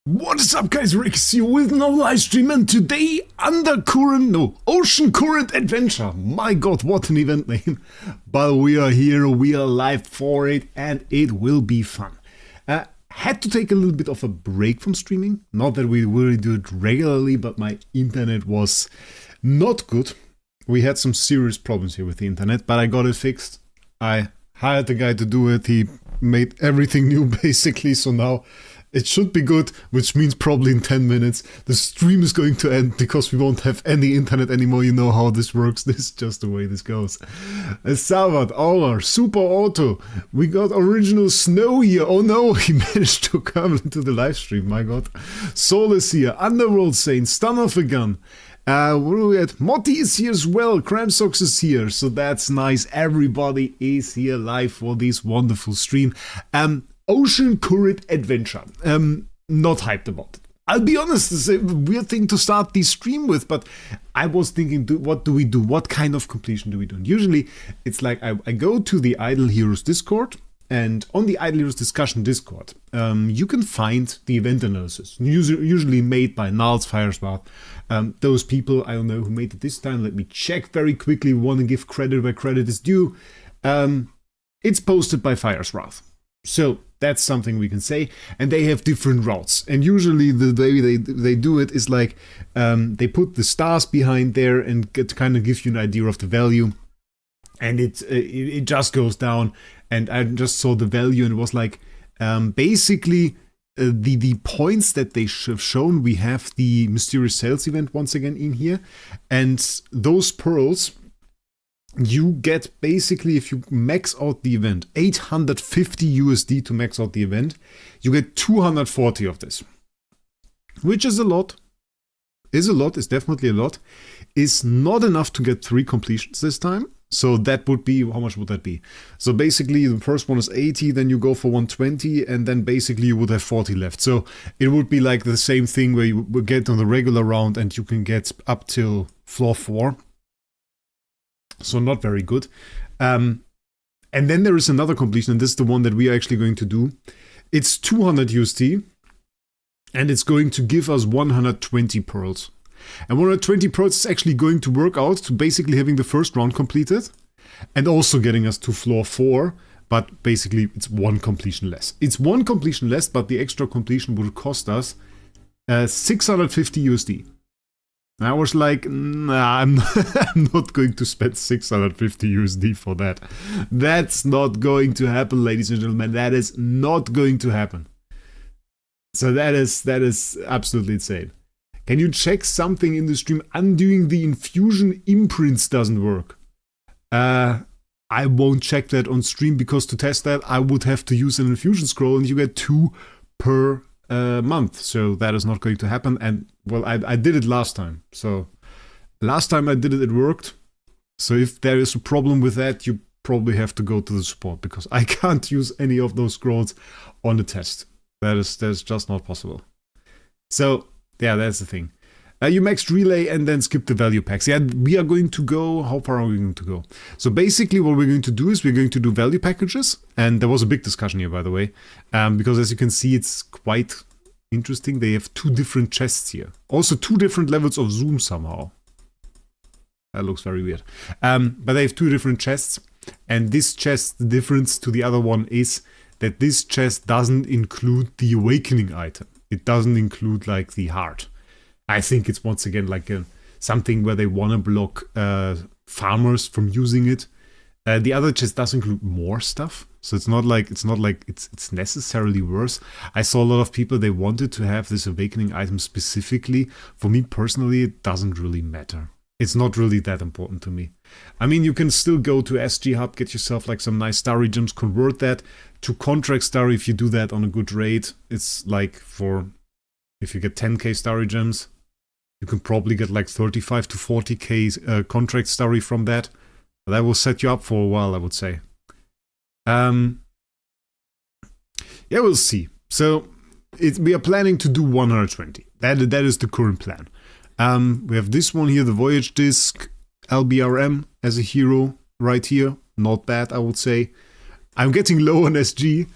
What is up, guys? Wraec here with no live stream, and today Ocean Current Adventure. My god, what an event name. But we are here, we are live for it, and it will be fun. Had to take a little bit of a break from streaming. Not that we really do it regularly, but my internet was not good. We had some serious problems here with the internet, but I got it fixed. I hired the guy to do it. He made everything new basically, so now it should be good, which means probably in 10 minutes the stream is going to end because we won't have any internet anymore. You know how this works. This is just the way this goes. Salvat, Aura, Super Auto. We got original Snow here. Oh no, he managed to come into the live stream. My god. Soul is here. Underworld Saint. Stun of a Gun. What are we at? Motti is here as well. Cramsocks is here. So that's nice. Everybody is here live for this wonderful stream. Ocean Current Adventure. Not hyped about it. I'll be honest, it's a weird thing to start the stream with, but I was thinking, what do we do? What kind of completion do we do? And usually, it's like I go to the Idle Heroes Discord, and on the Idle Heroes Discussion Discord, you can find the event analysis, usually made by Nals Firespath. Those people, I don't know who made it this time. Let me check very quickly. Want to give credit where credit is due. It's posted by Firespath. So that's something we can say, and they have different routes. And usually the way they do it is like they put the stars behind there and kind of give you an idea of the value, and it just goes down. And I just saw the value, and it was like basically the points that they have shown. We have the mysterious sales event once again in here, and those pearls. You get basically, if you max out the event, 850 USD to max out the event, you get 240 of this. Which is a lot. Is definitely a lot. Is not enough to get 3 completions this time. So that would be, how much would that be? So basically the first one is 80, then you go for 120, and then basically you would have 40 left. So it would be like the same thing where you would get on the regular round and you can get up till floor 4. So not very good. And then there is another completion, and this is the one that we are actually going to do. It's 200 USD, and it's going to give us 120 pearls. And 120 pearls is actually going to work out to basically having the first round completed, and also getting us to floor 4, but basically it's 1 completion less. It's 1 completion less, but the extra completion would cost us 650 USD. I was like, nah, I'm not going to spend 650 USD for that. That's not going to happen, ladies and gentlemen. That is not going to happen. So that is absolutely insane. Can you check something in the stream? Undoing the infusion imprints doesn't work. I won't check that on stream, because to test that, I would have to use an infusion scroll, and you get 2 per month. So that is not going to happen. And well, I did it last time. So last time I did it, it worked. So if there is a problem with that, you probably have to go to the support, because I can't use any of those scrolls on the test. That's just not possible. So yeah, that's the thing. You maxed relay and then skip the value packs. Yeah, we are going to go, how far are we going to go? So basically what we're going to do is we're going to do value packages. And there was a big discussion here, by the way, because as you can see, it's quite interesting. They have 2 different chests here. Also 2 different levels of zoom somehow. That looks very weird. But they have 2 different chests. And this chest, the difference to the other one is that this chest doesn't include the awakening item. It doesn't include like the heart. I think it's once again like something where they want to block farmers from using it. The other chest does include more stuff, so it's not like it's necessarily worse. I saw a lot of people, they wanted to have this awakening item specifically. For me personally, it doesn't really matter. It's not really that important to me. I mean, you can still go to SG Hub, get yourself like some nice starry gems, convert that to contract starry if you do that on a good rate. It's like if you get 10k starry gems, you can probably get like 35 to 40k contract starry from that. That will set you up for a while, I would say. Yeah, we'll see. So we are planning to do 120. That is the current plan. We have this one here, the Voyage Disc, LBRM as a hero right here. Not bad, I would say. I'm getting low on SG.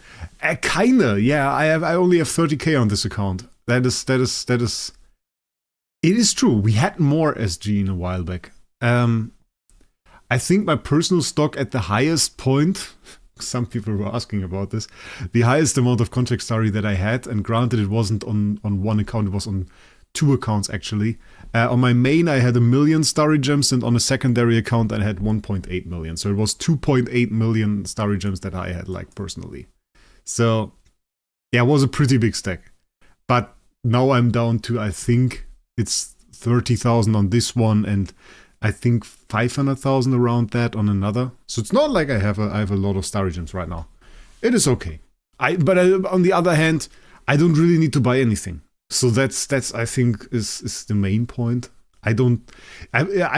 Kinda, yeah. I only have 30k on this account. That is. It is true. We had more SG in a while back. I think my personal stock at the highest point, some people were asking about this, the highest amount of contract starry that I had, and granted it wasn't on one account, it was on 2 accounts actually. On my main I had 1 million starry gems, and on a secondary account I had 1.8 million. So it was 2.8 million starry gems that I had, like, personally. So yeah, it was a pretty big stack. But now I'm down to, I think it's 30,000 on this one, and I think 500,000 around that on another. So it's not like I have a lot of starry gems right now. It is okay. But on the other hand, I don't really need to buy anything. So that's I think is the main point. I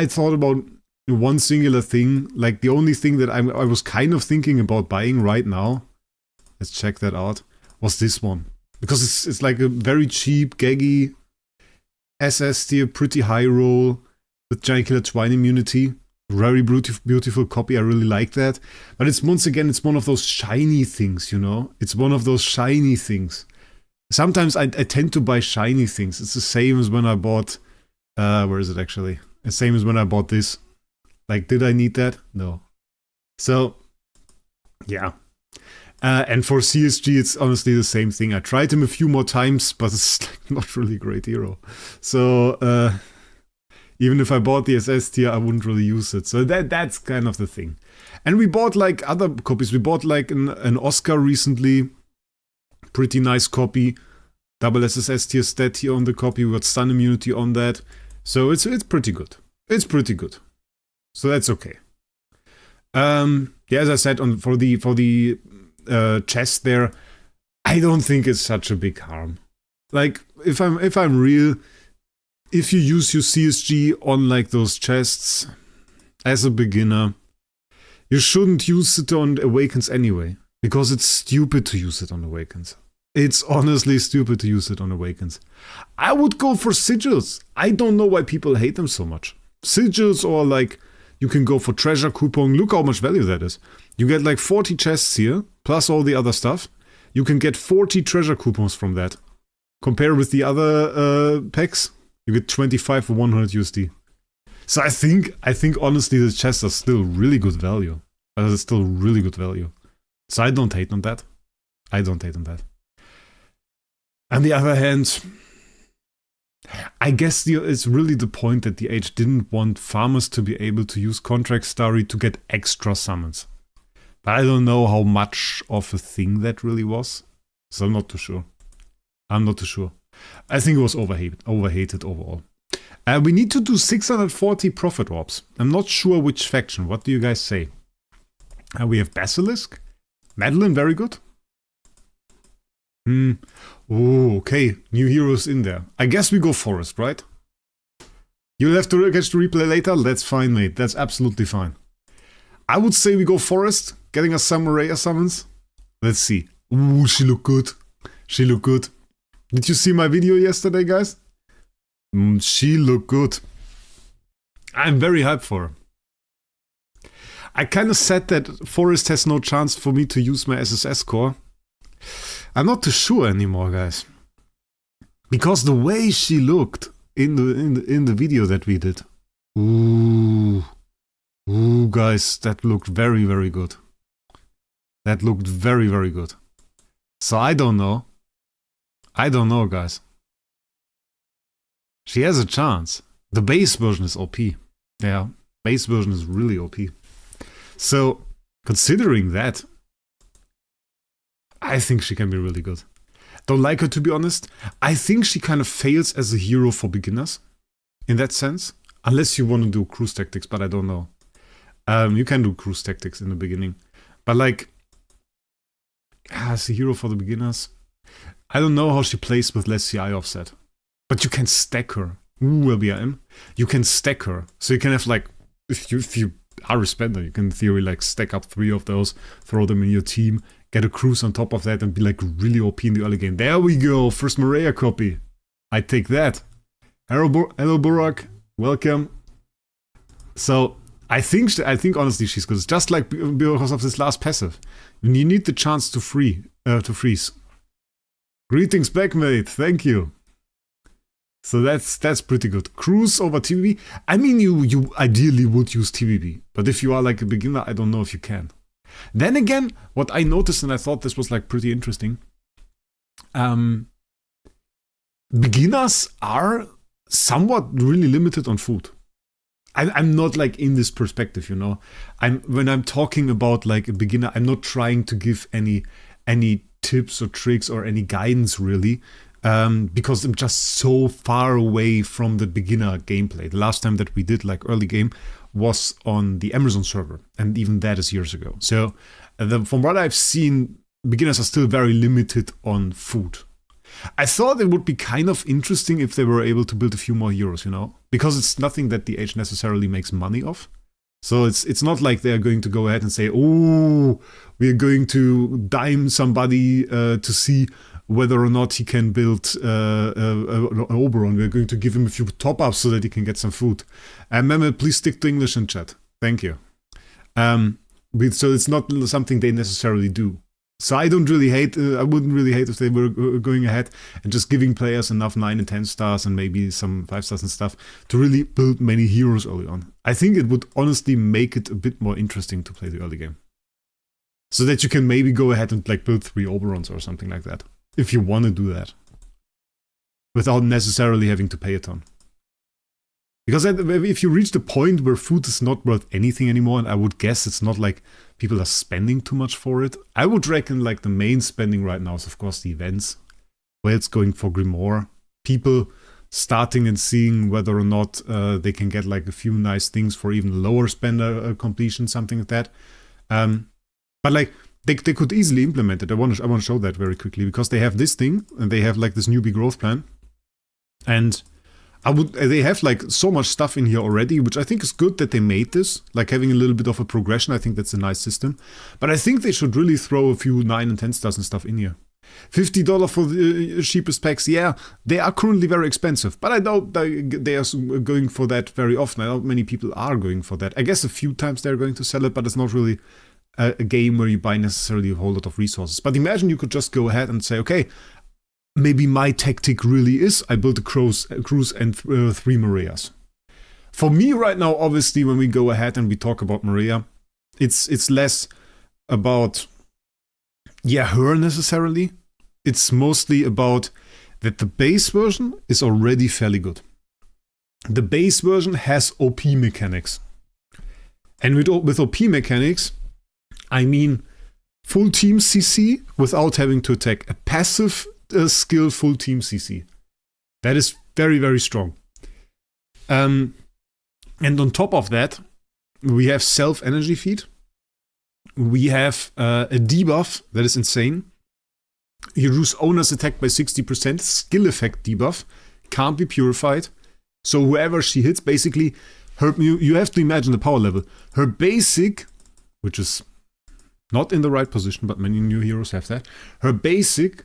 thought about one singular thing. Like, the only thing that I was kind of thinking about buying right now, let's check that out, was this one. Because it's like a very cheap, gaggy SS tier, pretty high roll, with Giant Killer Twine immunity. Very beautiful copy, I really like that. But it's, once again, it's one of those shiny things, you know? It's one of those shiny things. Sometimes I tend to buy shiny things. It's the same as when I bought... where is it actually? The same as when I bought this. Like, did I need that? No. So, yeah. And for CSG, it's honestly the same thing. I tried him a few more times, but it's like not really a great hero. So, even if I bought the SS tier, I wouldn't really use it. So that's kind of the thing. And we bought, like, other copies. We bought, like, an Oscar recently. Pretty nice copy. Double SSS tier stat here on the copy. We got stun immunity on that. So it's pretty good. It's pretty good. So that's okay. Yeah, as I said, for the chest there, I don't think it's such a big harm. Like, if I'm real, if you use your CSG on, like, those chests as a beginner, you shouldn't use it on Awakens anyway, because it's stupid to use it on Awakens. It's honestly stupid to use it on Awakens. I would go for Sigils. I don't know why people hate them so much. Sigils, or, like, you can go for treasure coupon. Look how much value that is. You get, like, 40 chests here, plus all the other stuff. You can get 40 treasure coupons from that. Compare with the other packs, you get 25 for 100 USD. So I think honestly the chests are still really good value. It's still really good value. So I don't hate on that. On the other hand, I guess it's really the point that the Age didn't want farmers to be able to use Contract Starry to get extra summons. But I don't know how much of a thing that really was. So I'm not too sure. I think it was overhated overall. We need to do 640 Prophet Orbs. I'm not sure which faction. What do you guys say? We have Basilisk. Madeline, very good. Oh, okay. New heroes in there. I guess we go Forest, right? You'll have to catch the replay later. That's fine, mate. That's absolutely fine. I would say we go Forest, getting us some Raya summons. Let's see. Ooh, she looked good. Did you see my video yesterday, guys? She looked good. I'm very hyped for her. I kind of said that Forest has no chance for me to use my SSS core. I'm not too sure anymore, guys. Because the way she looked in the video that we did. Ooh, guys, that looked very, very good. That looked very, very good. So I don't know. Guys. She has a chance. The base version is OP. Yeah, base version is really OP. So, considering that, I think she can be really good. Don't like her, to be honest. I think she kind of fails as a hero for beginners, in that sense. Unless you want to do cruise tactics, but I don't know. You can do cruise tactics in the beginning. But like, as a hero for the beginners, I don't know how she plays with less CI offset. But you can stack her. Ooh, LBRM. You can stack her. So you can have like, if you are a spender, you can in theory like stack up 3 of those, throw them in your team, get a cruise on top of that and be like really OP in the early game. There we go, first Maria copy. I take that. Hello Burak, welcome. So I think honestly she's good. It's just like because of this last passive. You need the chance to freeze. Greetings back, mate. Thank you. So that's pretty good. Cruise over TVB. I mean, you ideally would use TVB, but if you are like a beginner, I don't know if you can. Then again, what I noticed, and I thought this was like pretty interesting, beginners are somewhat really limited on food. I'm not like in this perspective, you know. When I'm talking about like a beginner, I'm not trying to give any tips or tricks or any guidance really. Because I'm just so far away from the beginner gameplay. The last time that we did like early game was on the Amazon server, and even that is years ago. So from what I've seen, beginners are still very limited on food. I thought it would be kind of interesting if they were able to build a few more heroes, you know, because it's nothing that the age necessarily makes money off. So it's not like they're going to go ahead and say, oh, we're going to dime somebody to see whether or not he can build an Oberon. We're going to give him a few top-ups so that he can get some food. Mehmet, please stick to English in chat. Thank you. So it's not something they necessarily do. So I don't really hate, I wouldn't really hate if they were going ahead and just giving players enough 9 and 10 stars and maybe some 5 stars and stuff to really build many heroes early on. I think it would honestly make it a bit more interesting to play the early game. So that you can maybe go ahead and like build 3 Oberons or something like that. If you want to do that. Without necessarily having to pay a ton. Because if you reach the point where food is not worth anything anymore, and I would guess it's not like people are spending too much for it, I would reckon like the main spending right now is of course the events, where it's going for Grimoire. People starting and seeing whether or not they can get like a few nice things for even lower spender completion, something like that. But like they could easily implement it. I want to show that very quickly, because they have this thing and they have like this newbie growth plan, and they have like so much stuff in here already, which I think is good that they made this, like having a little bit of a progression. I think that's a nice system. But I think they should really throw a few 9 and 10 stars and stuff in here. $50 for the cheapest packs, yeah, they are currently very expensive, but I doubt they are going for that very often. I doubt many people are going for that. I guess a few times they're going to sell it, but it's not really a game where you buy necessarily a whole lot of resources. But imagine you could just go ahead and say, okay, maybe my tactic really is I build a cruise and 3 Marias. For me right now, obviously, when we go ahead and we talk about Maria, it's less about, yeah, her necessarily. It's mostly about that the base version is already fairly good. The base version has OP mechanics. And with OP mechanics, I mean full team CC without having to attack. A passive skill full team CC. That is very, very strong. And on top of that, we have self energy feed. We have a debuff that is insane. You reduce owner's attack by 60%. Skill effect debuff. Can't be purified. So whoever she hits, basically, you have to imagine the power level. Her basic, which is not in the right position, but many new heroes have that. Her basic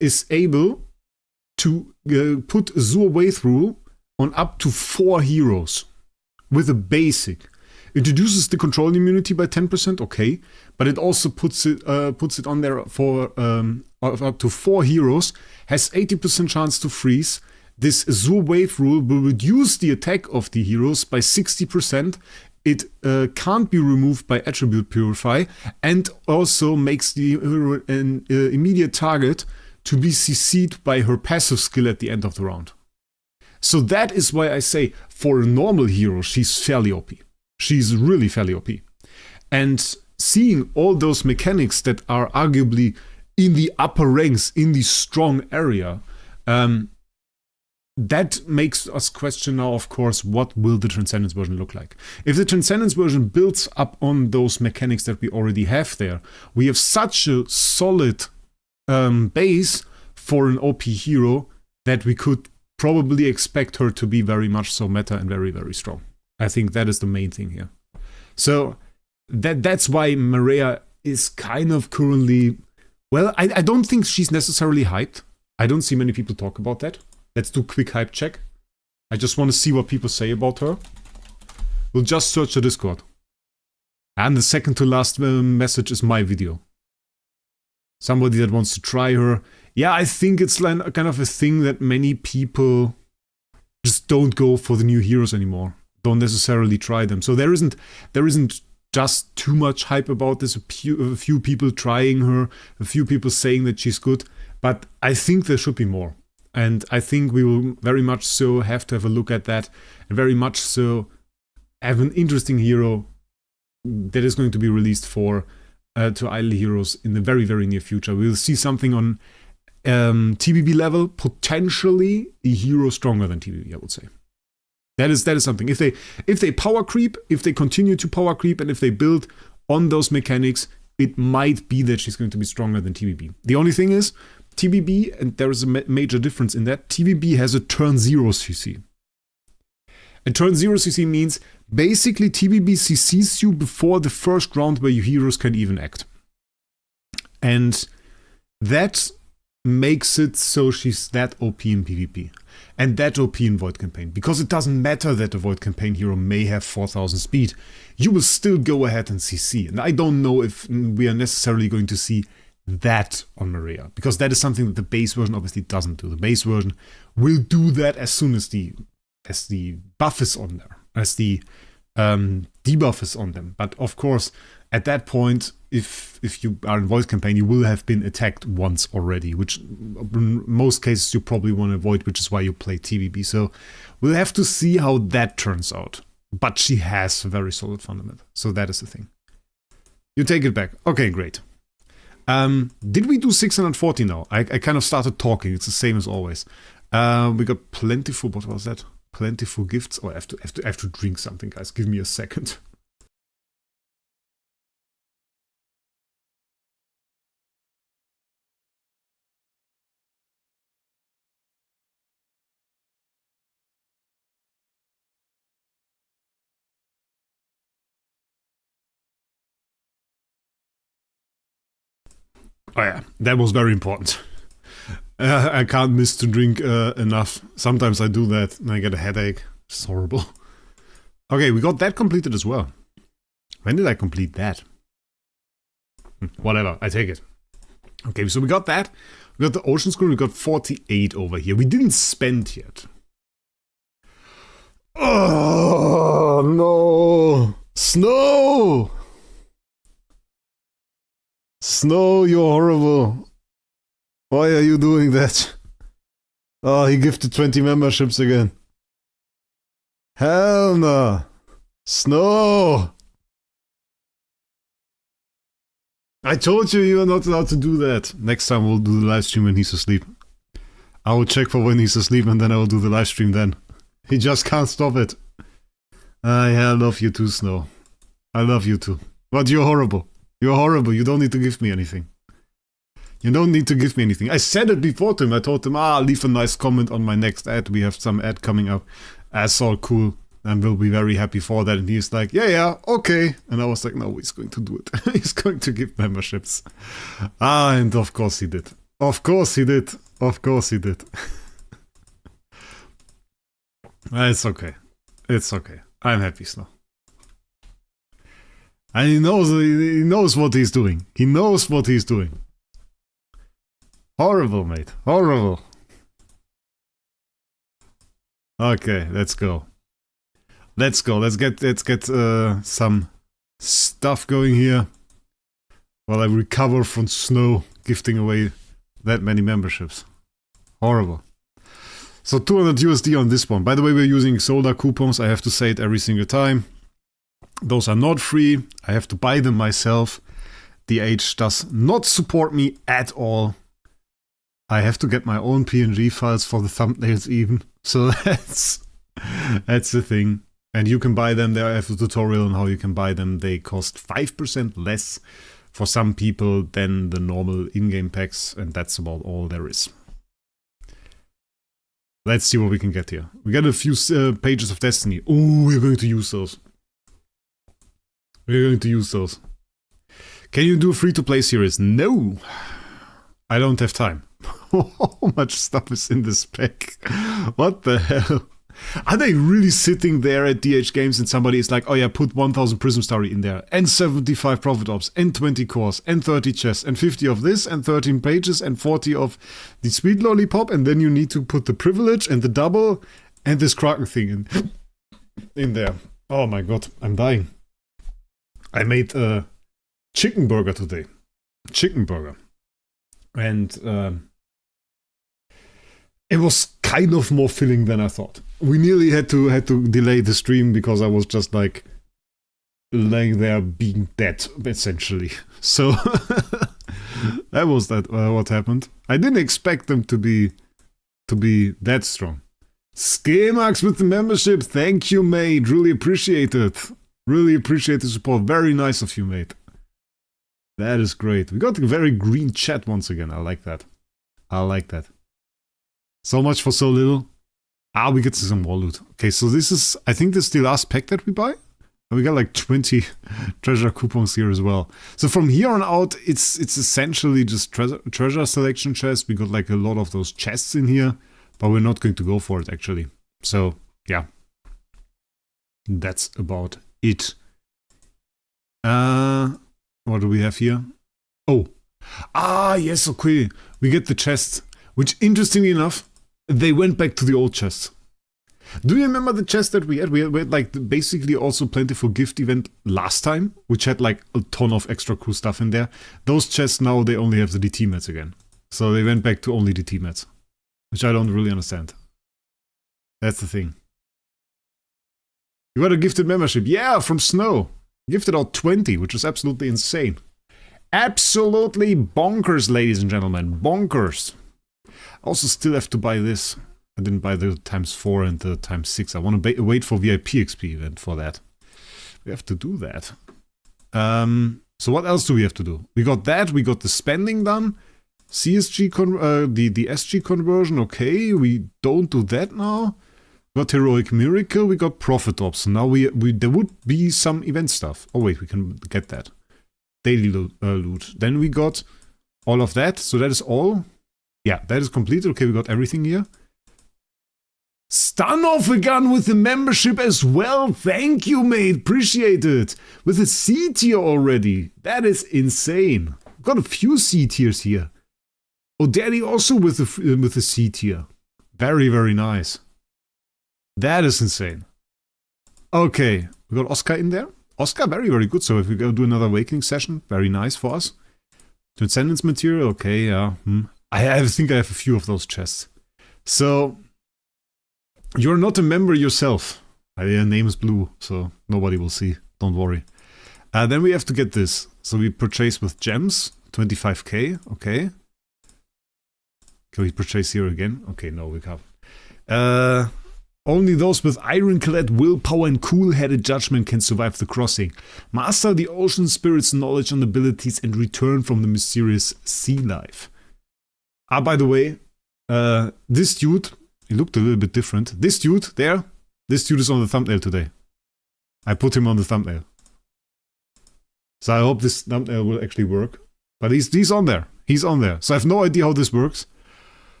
is able to put Zur Waith rule on up to 4 heroes with a basic. It reduces the control immunity by 10%, okay, but it also puts it on there for up to 4 heroes, has 80% chance to freeze. This Zur Waith rule will reduce the attack of the heroes by 60%. It can't be removed by attribute purify, and also makes the hero an immediate target to be CC'd by her passive skill at the end of the round. So that is why I say, for a normal hero, she's fairly OP. She's really fairly OP. And seeing all those mechanics that are arguably in the upper ranks, in the strong area, that makes us question now, of course, what will the Transcendence version look like? If the Transcendence version builds up on those mechanics that we already have there, we have such a solid base for an OP hero that we could probably expect her to be very much so meta and very, very strong. I think that is the main thing here. So that's why Maria is kind of currently, well, I don't think she's necessarily hyped. I don't see many people talk about that. Let's do a quick hype check. I just want to see what people say about her. We'll just search the Discord. And the second to last message is my video. somebody that wants to try her. Yeah, I think it's like kind of a thing that many people just don't go for the new heroes anymore. Don't necessarily try them. So there isn't just too much hype about this. A few people trying her, a few people saying that she's good, but I think there should be more. And I think we will very much so have to have a look at that, and very much so have an interesting hero that is going to be released for to idle heroes in the very, very near future. We'll see something on TBB level, potentially a hero stronger than TBB, I would say. That is something. If they power creep, if they continue to power creep, and if they build on those mechanics, it might be that she's going to be stronger than TBB. The only thing is, TBB, and there is a major difference in that, TBB has a turn 0 CC. A turn 0 CC means basically TBB CCs you before the first round where your heroes can even act. And that makes it so she's that OP in PvP. And that OP in Void Campaign. Because it doesn't matter that the Void Campaign hero may have 4000 speed. You will still go ahead and CC. And I don't know if we are necessarily going to see that on Maria. Because that is something that the base version obviously doesn't do. The base version will do that as soon as the buff is on there. As the debuff is on them. But of course, at that point, if you are in Void Campaign, you will have been attacked once already, which in most cases you probably want to avoid, which is why you play TBB. So we'll have to see how that turns out. But she has a very solid fundament. So that is the thing. You take it back. Okay, great. Did we do 640 now? I kind of started talking. It's the same as always. We got plentiful, what was that? Plentiful gifts. Oh, I have to drink something, guys. Give me a second. Oh yeah, that was very important. I can't miss to drink enough. Sometimes I do that and I get a headache. It's horrible. Okay, we got that completed as well. When did I complete that? Whatever, I take it. Okay, so we got that. We got the ocean scroll. We got 48 over here. We didn't spend yet. Oh no! Snow! Snow, you're horrible. Why are you doing that? Oh, he gifted 20 memberships again. Hell no. Snow. I told you are not allowed to do that. Next time we'll do the live stream when he's asleep. I will check for when he's asleep and then I will do the live stream then. He just can't stop it. I love you too, Snow. I love you too. But you're horrible. You're horrible. You don't need to give me anything. You don't need to give me anything. I said it before to him. I told him, leave a nice comment on my next ad. We have some ad coming up. That's all cool. And we'll be very happy for that. And he's like, yeah, okay. And I was like, no, he's going to do it. He's going to give memberships. And of course he did. Of course he did. Of course he did. It's okay. It's okay. I'm happy, Snow. And he knows what he's doing. He knows what he's doing. Horrible, mate. Horrible. Okay, let's go. Let's go. Let's get some stuff going here. While I recover from Snow gifting away that many memberships. Horrible. So 200 USD on this one. By the way, we're using Solda coupons. I have to say it every single time. Those are not free. I have to buy them myself. DH does not support me at all. I have to get my own PNG files for the thumbnails even. So that's the thing. And you can buy them there. I have a tutorial on how you can buy them. They cost 5% less for some people than the normal in-game packs. And that's about all there is. Let's see what we can get here. We got a few pages of Destiny. Oh, we're going to use those. We're going to use those. Can you do a free-to-play series? No! I don't have time. How much stuff is in this pack? What the hell? Are they really sitting there at DH Games and somebody is like, oh yeah, put 1000 Prism Story in there, and 75 Profit Ops, and 20 cores, and 30 chests, and 50 of this, and 13 pages, and 40 of the Sweet Lollipop, and then you need to put the Privilege, and the Double, and this Kraken thing in there. Oh my god, I'm dying. I made a chicken burger today. Chicken burger. And it was kind of more filling than I thought. We nearly had to delay the stream because I was just like laying there being dead, essentially. So that was what happened. I didn't expect them to be that strong. Skemax with the membership, thank you, mate. Really appreciate it. Really appreciate the support. Very nice of you, mate. That is great. We got a very green chat once again. I like that. I like that. So much for so little. Ah, we get some more loot. Okay, so this is, I think this is the last pack that we buy. And we got like 20 treasure coupons here as well. So from here on out, it's essentially just treasure selection chests. We got like a lot of those chests in here, but we're not going to go for it actually. So yeah, that's about it. What do we have here? Oh, yes, okay. We get the chests, which interestingly enough, they went back to the old chests. Do you remember the chest that we had? We had like basically also plentiful gift event last time, which had like a ton of extra cool stuff in there. Those chests now, they only have the DT mats again. So they went back to only DT mats, which I don't really understand. That's the thing. You got a gifted membership. Yeah, from Snow. Gifted out 20, which is absolutely insane. Absolutely bonkers, ladies and gentlemen. Bonkers. I also still have to buy this. I didn't buy the ×4 and the ×6. I want to wait for VIP XP event for that. We have to do that. So what else do we have to do? We got that. We got the spending done. CSG, the SG conversion. Okay, we don't do that now. We got Heroic Miracle. We got Profit Ops. So now there would be some event stuff. Oh wait, we can get that. Daily loot. Then we got all of that. So that is all. Yeah, that is completed. Okay, we got everything here. Stun off a gun with the membership as well. Thank you, mate. Appreciate it. With a C tier already. That is insane. Got a few C tiers here. Oh, Daddy also with a C tier. Very, very nice. That is insane. Okay, we got Oscar in there. Oscar, very, very good. So if we go do another awakening session, very nice for us. Transcendence material, okay, yeah. I think I have a few of those chests. So, you're not a member yourself. Your name is blue, so nobody will see. Don't worry. Then we have to get this. So we purchase with gems, 25k, okay. Can we purchase here again? Okay, no, we can't. Only those with ironclad willpower and cool-headed judgment can survive the crossing. Master the ocean spirit's knowledge and abilities and return from the mysterious sea life. By the way, this dude, he looked a little bit different. This dude there, this dude is on the thumbnail today. I put him on the thumbnail. So I hope this thumbnail will actually work. But he's on there. He's on there. So I have no idea how this works.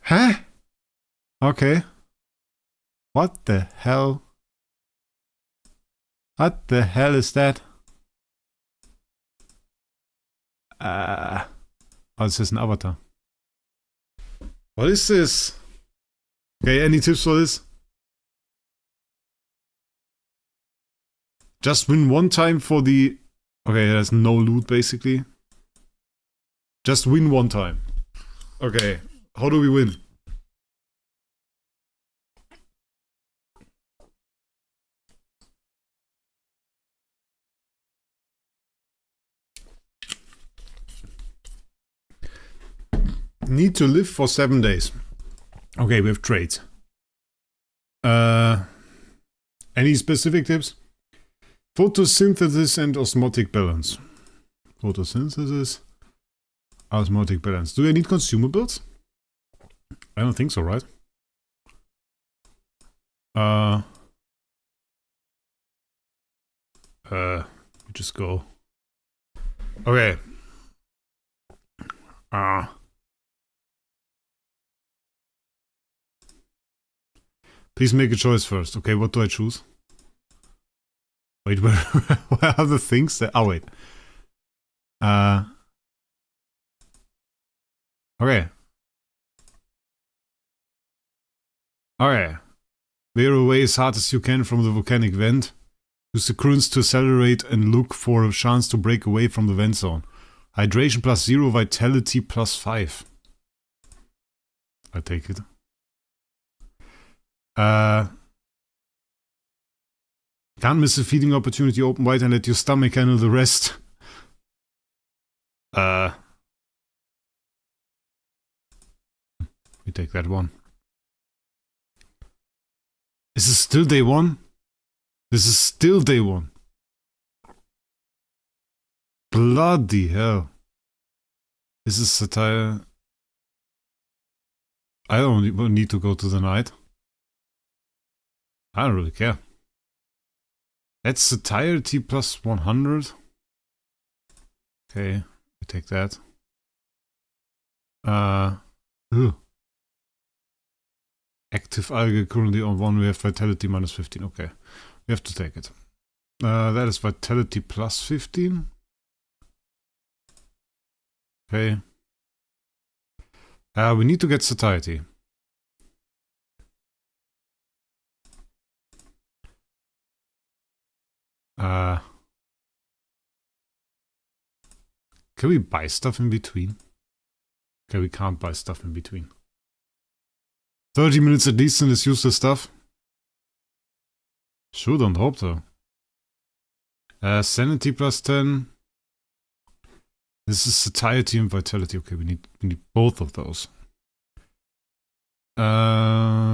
Huh? Okay. What the hell? What the hell is that? Oh, this is an avatar. What is this? Okay, any tips for this? Just win one time for the... Okay, there's no loot basically. Just win one time. Okay, how do we win? Need to live for 7 days. Okay, we have trades. Any specific tips? Photosynthesis and osmotic balance. Photosynthesis, osmotic balance. Do I need consumables? I don't think so, right? We just go. Okay. Please make a choice first. Okay, what do I choose? Wait, where are the things that... Oh, wait. Okay. Okay. Veer away as hard as you can from the volcanic vent. Use the currents to accelerate and look for a chance to break away from the vent zone. Hydration plus 0, vitality plus 5. I take it. Can't miss a feeding opportunity, open wide and let your stomach handle the rest. We take that one. Is this still day one? This is still day one. Bloody hell. This is satire. I don't need to go to the night. I don't really care. That's satiety plus 100. Okay, we take that. Active algae currently on 1, we have vitality minus 15. Okay, we have to take it. That is vitality plus 15. Okay. We need to get satiety. Can we buy stuff in between? Okay, we can't buy stuff in between. 30 minutes at least in this useless stuff. Sure, don't hope so. Sanity plus 10. This is satiety and vitality. Okay, we need both of those.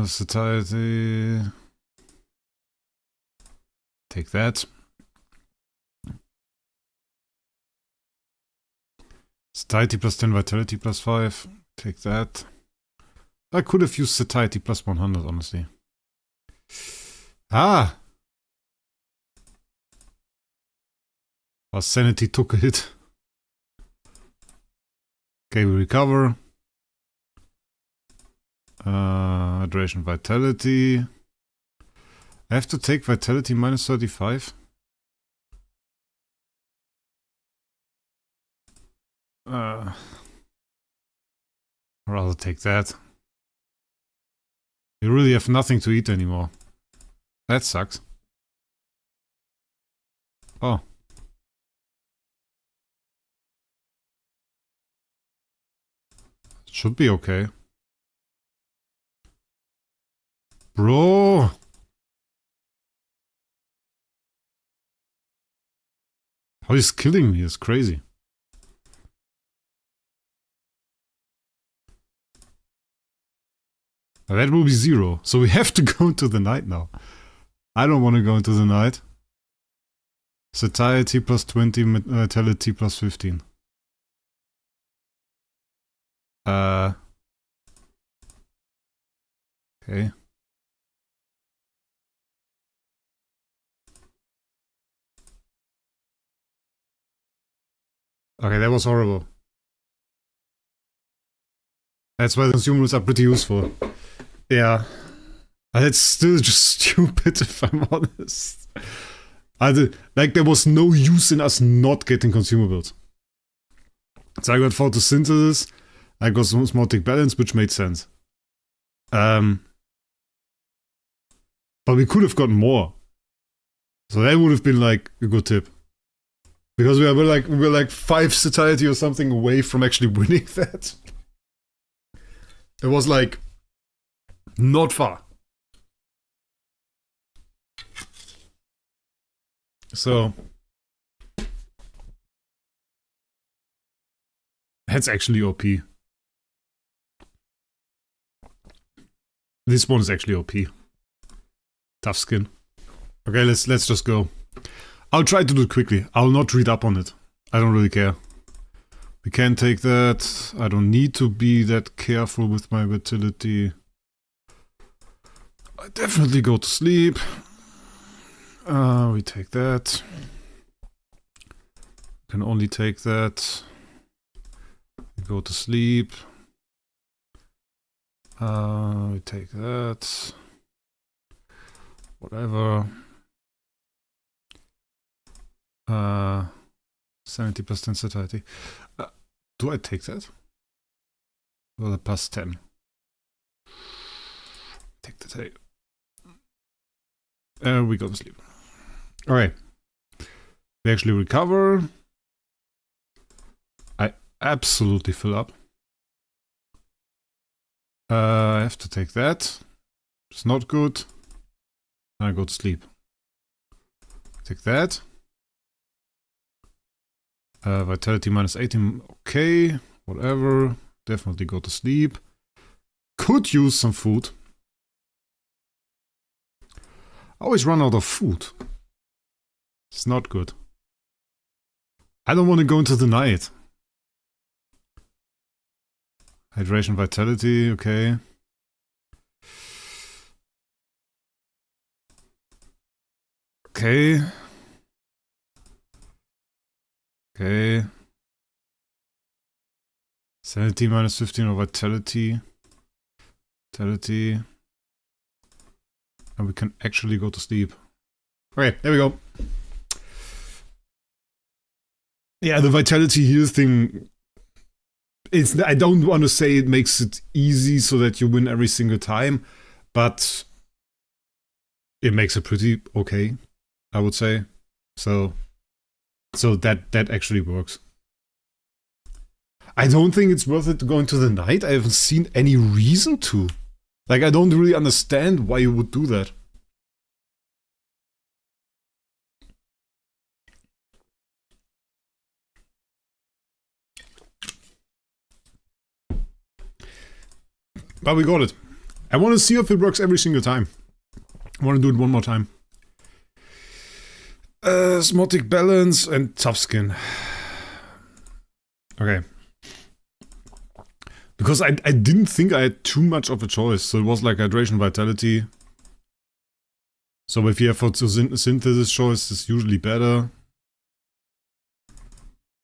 Satiety. Take that. Satiety plus 10, vitality plus 5. Take that. I could have used satiety plus 100, honestly. Ah! Our sanity took a hit. Okay, we recover. Hydration, vitality. I have to take vitality minus 35. I'd rather take that. You really have nothing to eat anymore. That sucks. Oh. Should be okay. Bro! How he's killing me is crazy. Now that will be 0. So we have to go into the night now. I don't want to go into the night. Satiety plus 20, vitality plus 15. Okay. Okay, that was horrible. That's why the consumables are pretty useful. Yeah. It's still just stupid if I'm honest. Like there was no use in us not getting consumables. So I got photosynthesis, I got osmotic balance, which made sense. But we could have gotten more. So that would have been like a good tip. Because we were like 5 satiety or something away from actually winning that. It was like not far. So that's actually OP. This one is actually OP. Tough skin. Okay, let's just go. I'll try to do it quickly. I'll not read up on it. I don't really care. We can take that. I don't need to be that careful with my vitality. I definitely go to sleep. We take that. Can only take that. We go to sleep. We take that. Whatever. 70% satiety. Do I take that? Or the plus 10? Take the tape. We go to sleep. Alright. We actually recover. I absolutely fill up. I have to take that. It's not good. I go to sleep. Take that. Vitality minus 18. Okay. Whatever. Definitely go to sleep. Could use some food. I always run out of food. It's not good. I don't want to go into the night. Hydration, vitality, okay. Okay. Okay. Sanity minus 15 or vitality. Vitality. And we can actually go to sleep. Okay, there we go. Yeah, the vitality heal thing. I don't want to say it makes it easy so that you win every single time, but it makes it pretty okay, I would say. So that actually works. I don't think it's worth it to go into the night. I haven't seen any reason to. Like, I don't really understand why you would do that. But we got it. I want to see if it works every single time. I want to do it one more time. Osmotic balance and tough skin. Okay. Because I didn't think I had too much of a choice. So it was like hydration, vitality. So if you have photosynthesis choice, it's usually better.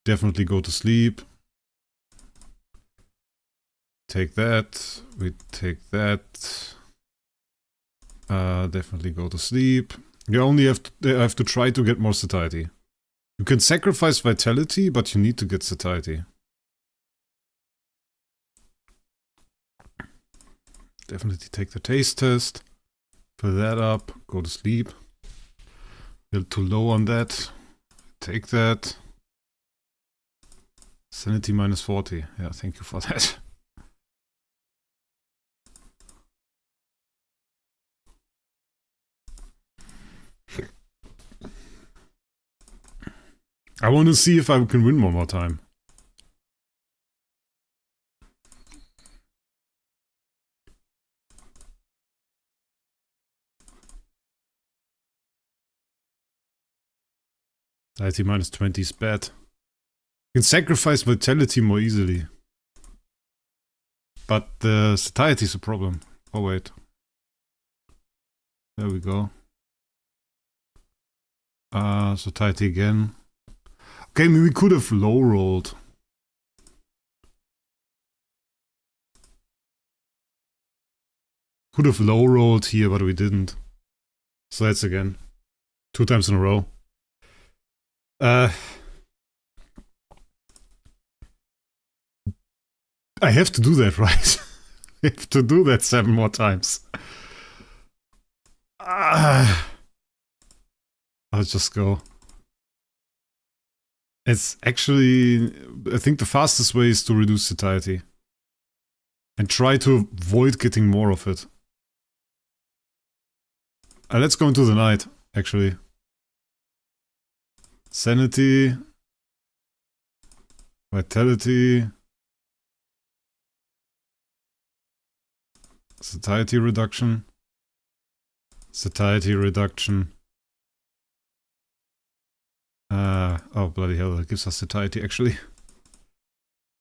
Definitely go to sleep. Take that. We take that. Definitely go to sleep. You only have to try to get more satiety. You can sacrifice vitality, but you need to get satiety. Definitely take the taste test. Fill that up. Go to sleep. You're too low on that. Take that. Sanity minus 40. Yeah, thank you for that. I want to see if I can win one more time. Vitality minus 20 is bad. You can sacrifice vitality more easily. But the satiety is a problem. Oh wait. There we go. Satiety again. Okay, maybe we could have low rolled. Could have low rolled here, but we didn't. So that's again. 2 times in a row. I have to do that, right? I have to do that 7 more times. I'll just go. It's actually, I think the fastest way is to reduce satiety. And try to avoid getting more of it. Let's go into the night, actually. Sanity. Vitality. Satiety reduction. Satiety reduction. Oh bloody hell, that gives us satiety actually.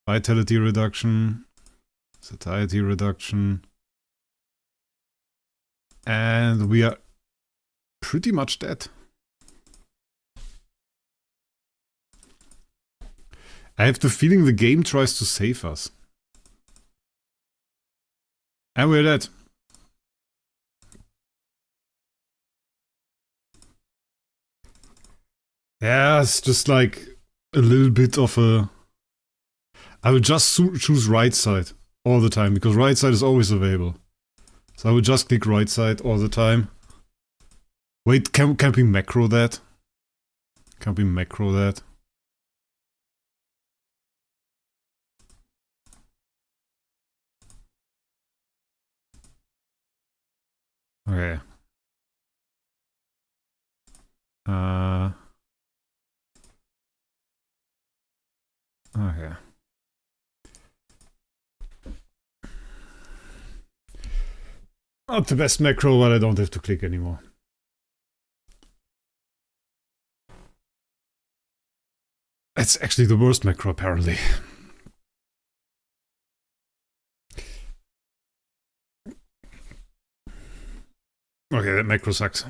Vitality reduction. Satiety reduction. And we are pretty much dead. I have the feeling the game tries to save us. And we're dead. Yeah, it's just like a little bit of a... I would just choose right side all the time, because right side is always available. So I would just click right side all the time. Wait, can we macro that? Can we macro that? Okay. Okay. Not the best macro, but I don't have to click anymore. That's actually the worst macro, apparently. Okay, that macro sucks.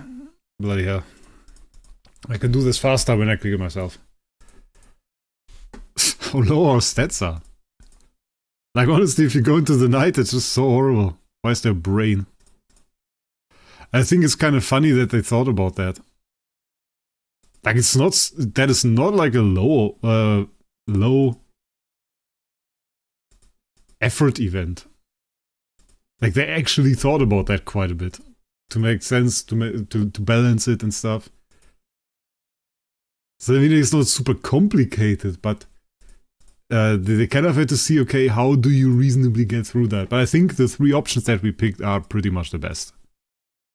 Bloody hell. I can do this faster when I click it myself. How low our stats are. Like, honestly, if you go into the night, it's just so horrible. Why is there brain? I think it's kind of funny that they thought about that. Like, it's not... That is not like a low effort event. Like, they actually thought about that quite a bit. To make sense, to balance it and stuff. So, I mean, it's not super complicated, but... they kind of had to see, okay, how do you reasonably get through that? But I think the 3 options that we picked are pretty much the best.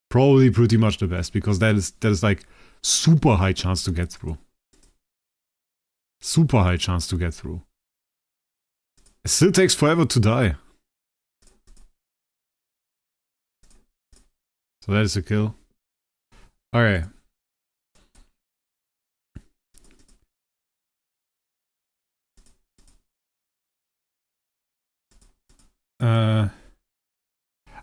Probably pretty much the best, because that is like super high chance to get through. Super high chance to get through. It still takes forever to die. So that is a kill. Okay.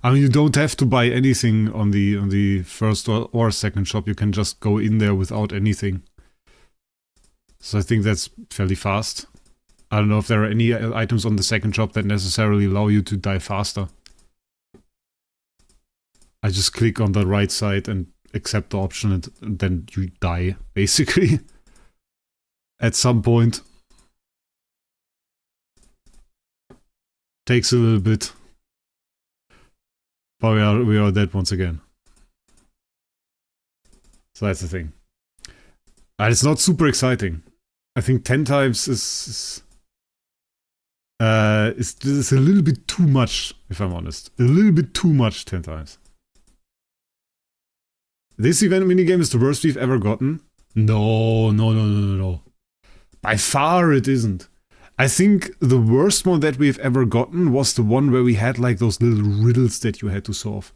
I mean, you don't have to buy anything on the first or second shop. You can just go in there without anything. So I think that's fairly fast. I don't know if there are any items on the second shop that necessarily allow you to die faster. I just click on the right side and accept the option, and then you die, basically. At some point. Takes a little bit. But we are dead once again. So that's the thing. And it's not super exciting. I think 10 times is a little bit too much, if I'm honest. A little bit too much 10 times. This event minigame is the worst we've ever gotten? No. By far it isn't. I think the worst one that we've ever gotten was the one where we had like those little riddles that you had to solve.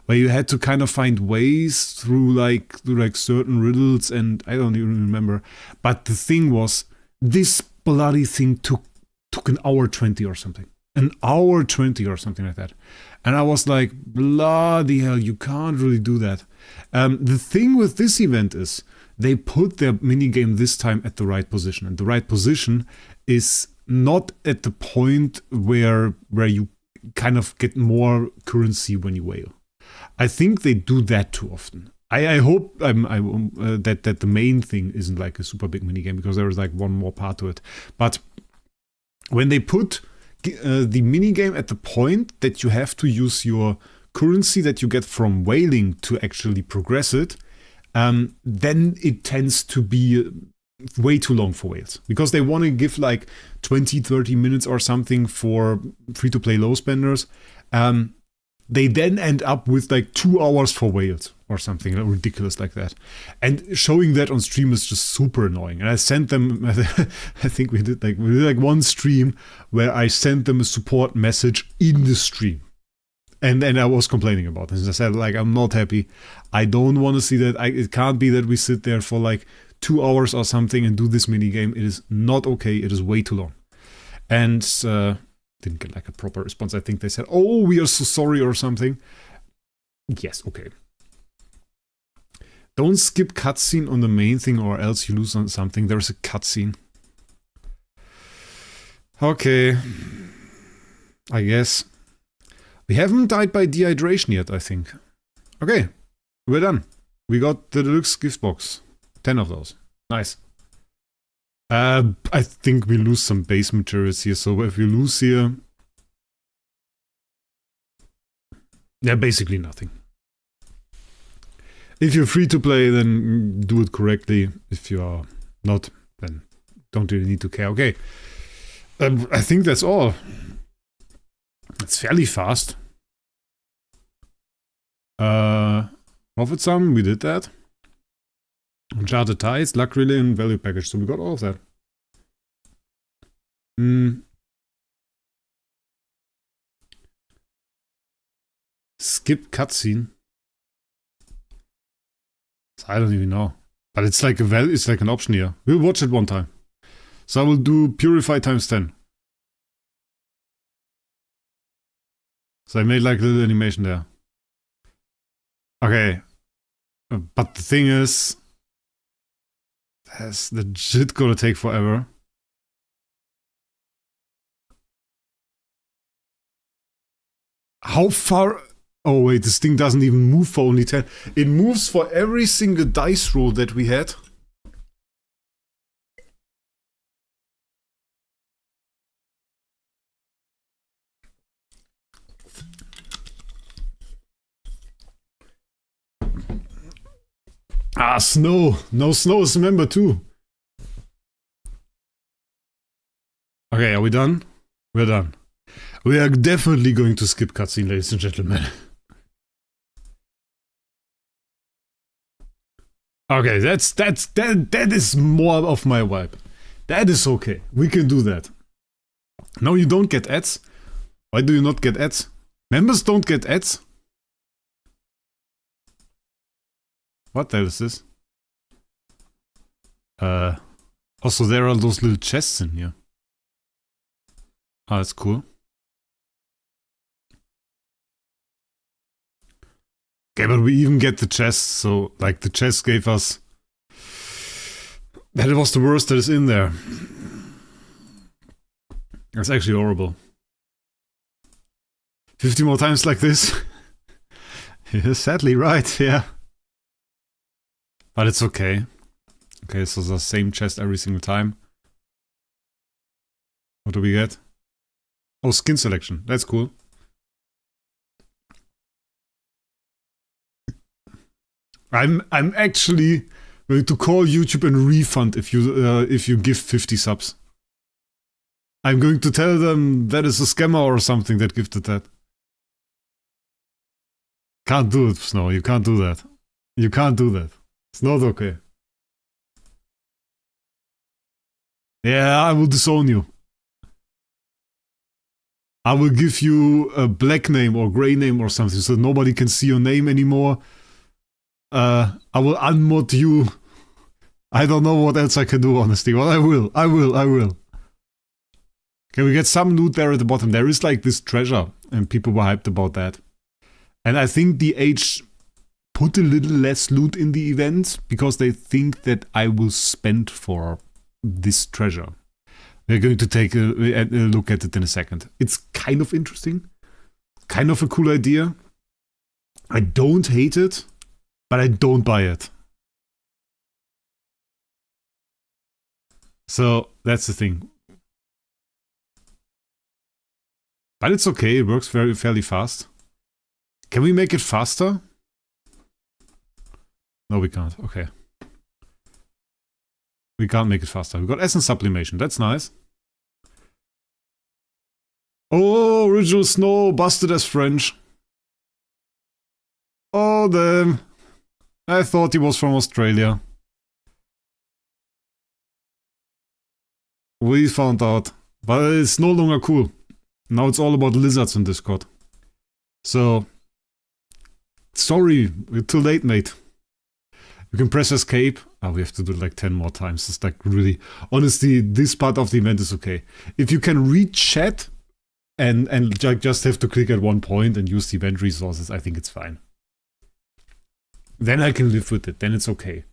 Where you had to kind of find ways through like certain riddles, and I don't even remember. But the thing was, this bloody thing took an hour 20 or something. An hour 20 or something like that. And I was like, bloody hell, you can't really do that. The thing with this event is, they put their minigame this time at the right position. And the right position is not at the point where you kind of get more currency when you whale. I think they do that too often. I hope that the main thing isn't like a super big minigame, because there is like one more part to it. But when they put the minigame at the point that you have to use your currency that you get from whaling to actually progress it, then it tends to be way too long for whales. Because they want to give like 20-30 minutes or something for free-to-play low spenders. They then end up with like 2 hours for whales or something ridiculous like that. And showing that on stream is just super annoying. And I sent them, I think we did like one stream where I sent them a support message in the stream. And I was complaining about this. I said, like, I'm not happy. I don't want to see that. It can't be that we sit there for like 2 hours or something and do this minigame. It is not okay. It is way too long. And didn't get like a proper response. I think they said, oh, we are so sorry or something. Yes, okay. Don't skip cutscene on the main thing or else you lose on something. There's a cutscene. Okay. I guess. We haven't died by dehydration yet, I think. Okay. We're done. We got the deluxe gift box. 10 of those. Nice. I think we lose some base materials here, so if we lose here... Yeah, basically nothing. If you're free to play, then do it correctly. If you are not, then don't really need to care. Okay, I think that's all. It's fairly fast. Profit sum, we did that. Uncharted Ties, Luck Relay, and Value Package, so we got all of that. Skip cutscene. I don't even know. But it's like it's like an option here. We'll watch it one time. So I will do Purify times 10. So I made like a little animation there. Okay. But the thing is, that's legit gonna take forever. How far... Oh wait, this thing doesn't even move for only 10. It moves for every single dice roll that we had. Ah, snow. No, snow is a member too. Okay, are we done? We're done. We are definitely going to skip cutscene, ladies and gentlemen. Okay, that is more of my vibe. That is okay. We can do that. No, you don't get ads. Why do you not get ads? Members don't get ads? What the hell is this? Also there are those little chests in here. Ah, that's cool. Okay, but we even get the chest, so like the chest gave us... That was the worst that is in there. That's actually horrible. 50 more times like this? You're sadly right, yeah. But it's okay. Okay, so the same chest every single time. What do we get? Oh, skin selection. That's cool. I'm actually going to call YouTube and refund if you give 50 subs. I'm going to tell them that is a scammer or something that gifted that. Can't do it, Snow. You can't do that. You can't do that. It's not okay. Yeah, I will disown you. I will give you a black name or grey name or something so nobody can see your name anymore. I will unmod you. I don't know what else I can do, honestly. Well, I will. Okay, we get some loot there at the bottom. There is like this treasure, and people were hyped about that. And I think the H put a little less loot in the event because they think that I will spend for this treasure. We're going to take a look at it in a second. It's kind of interesting. Kind of a cool idea. I don't hate it, but I don't buy it. So that's the thing. But it's okay, it works fairly fast. Can we make it faster? No, we can't. Okay. We can't make it faster. We got essence sublimation. That's nice. Oh, original Snow busted as French. Oh, damn. I thought he was from Australia. We found out. But it's no longer cool. Now it's all about lizards in Discord. So... Sorry, we're too late, mate. You can press escape. Oh, we have to do it like 10 more times. It's like really... Honestly, this part of the event is okay. If you can read chat and just have to click at one point and use the event resources, I think it's fine. Then I can live with it. Then it's okay.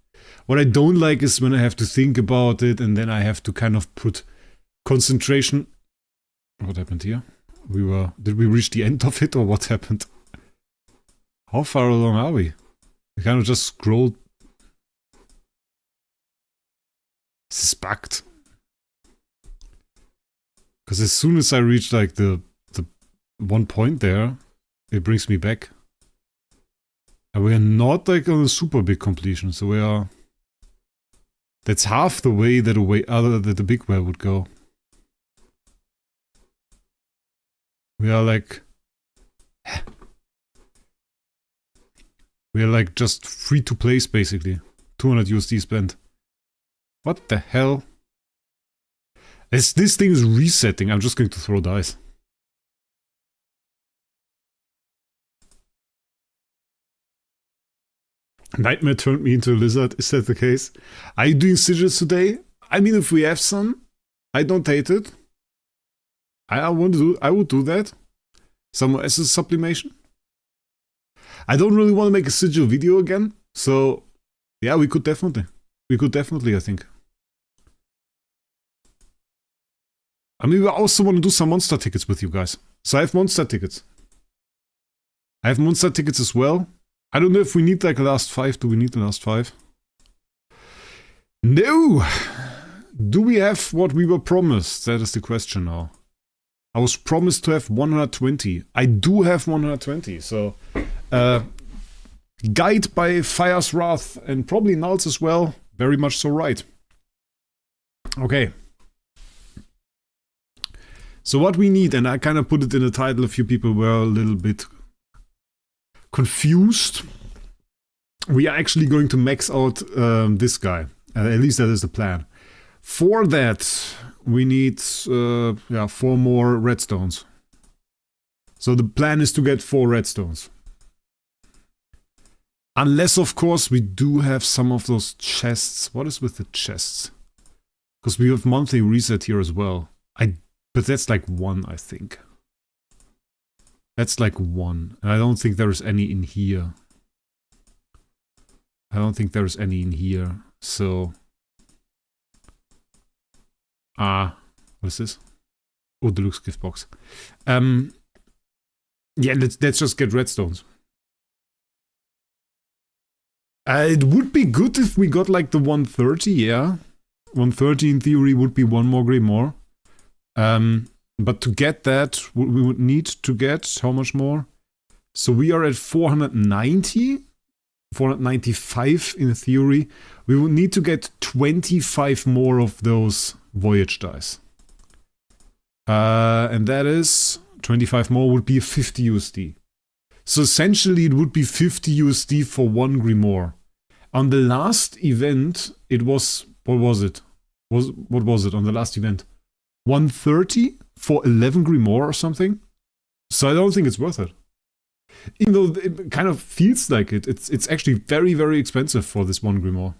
What I don't like is when I have to think about it and then I have to kind of put concentration... What happened here? Did we reach the end of it or what happened? How far along are we? We kind of just scrolled. This is bugged. Because as soon as I reach like the 1 point there, it brings me back. And we are not like on a super big completion, so we are... That's half the way that the big well would go. We are like... We are like just free to place basically. 200 USD spent. What the hell? As this thing is resetting, I'm just going to throw dice. Nightmare turned me into a lizard, is that the case? Are you doing sigils today? I mean, if we have some, I don't hate it. I would do that. Some essence sublimation. I don't really want to make a sigil video again, so yeah, we could definitely, I think. I mean, we also want to do some monster tickets with you guys. So I have monster tickets. I have monster tickets as well. I don't know if we need like a last 5. Do we need the last 5? No! Do we have what we were promised? That is the question now. I was promised to have 120. I do have 120, so... Guide by Fire's Wrath and probably Nulls as well. Very much so right. Okay. So what we need, and I kind of put it in the title, a few people were a little bit confused. We are actually going to max out this guy. At least that is the plan. For that, we need 4 more redstones. So the plan is to get 4 redstones. Unless, of course, we do have some of those chests. What is with the chests? Because we have monthly reset here as well. But that's like 1, I think. That's like 1. And I don't think there is any in here. So... what is this? Oh, deluxe gift box. Yeah, let's just get redstones. It would be good if we got like the 130, yeah. 130 in theory would be 1 more Grimoire. But to get that, we would need to get how much more? So we are at 490, 495 in theory. We would need to get 25 more of those voyage dice. And that is 25 more would be 50 USD. So essentially it would be 50 USD for 1 Grimoire. On the last event, it was, what was it? What was it on the last event? 130 for 11 Grimoire or something? So I don't think it's worth it. Even though it kind of feels like it. It's actually very, very expensive for this 1 Grimoire.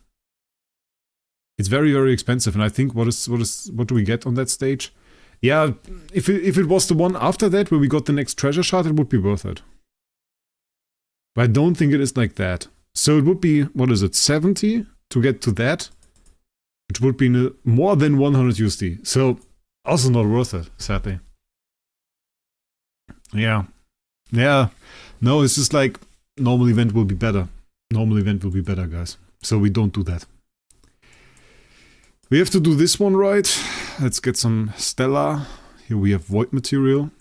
It's very, very expensive. And I think what do we get on that stage? Yeah, if it was the one after that where we got the next treasure shard, it would be worth it. But I don't think it is like that. So it would be, what is it, 70 to get to that? Which would be more than 100 USD. So also not worth it, sadly. Yeah. Yeah. No, it's just like, normal event will be better. Normal event will be better, guys. So we don't do that. We have to do this one right. Let's get some Stella. Here we have Void material.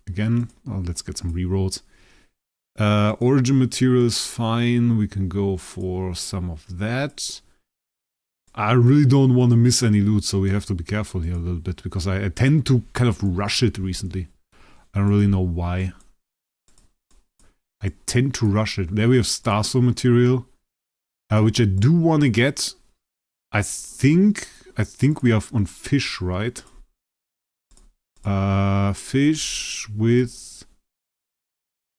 Again, well, let's get some rerolls. Origin material is fine. We can go for some of that. I really don't want to miss any loot, so we have to be careful here a little bit, because I tend to kind of rush it recently. I don't really know why. I tend to rush it. There we have Starsoul material, which I do want to get. I think we have on fish, right? Fish with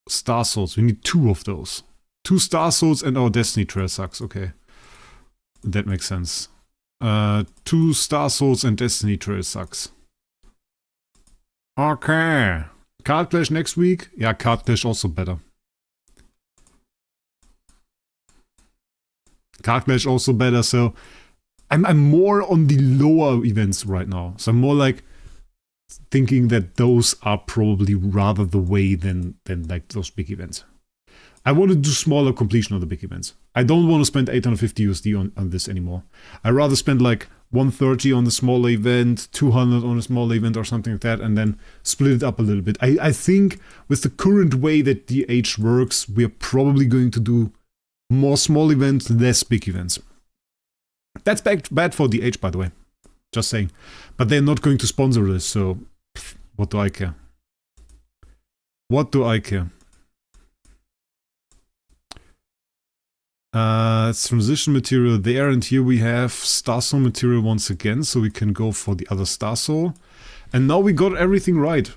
Starsouls. We need 2 of those. 2 Starsouls and our Destiny Trail sucks. Okay. That makes sense. 2 Starsouls and Destiny Trail sucks. Okay. Card Clash next week? Yeah, Card Clash also better. Card Clash also better, so... I'm more on the lower events right now. So I'm more like thinking that those are probably rather the way than like those big events. I want to do smaller completion on the big events. I don't want to spend 850 USD on this anymore. I rather spend like 130 on the smaller event, 200 on a smaller event or something like that, and then split it up a little bit. I think with the current way that the Age works, we're probably going to do more small events, less big events. That's bad for the Age, by the way. Just saying. But they're not going to sponsor this, so what do I care? What do I care? It's transition material there, and here we have Starsoul material once again, so we can go for the other Starsoul. And now we got everything right.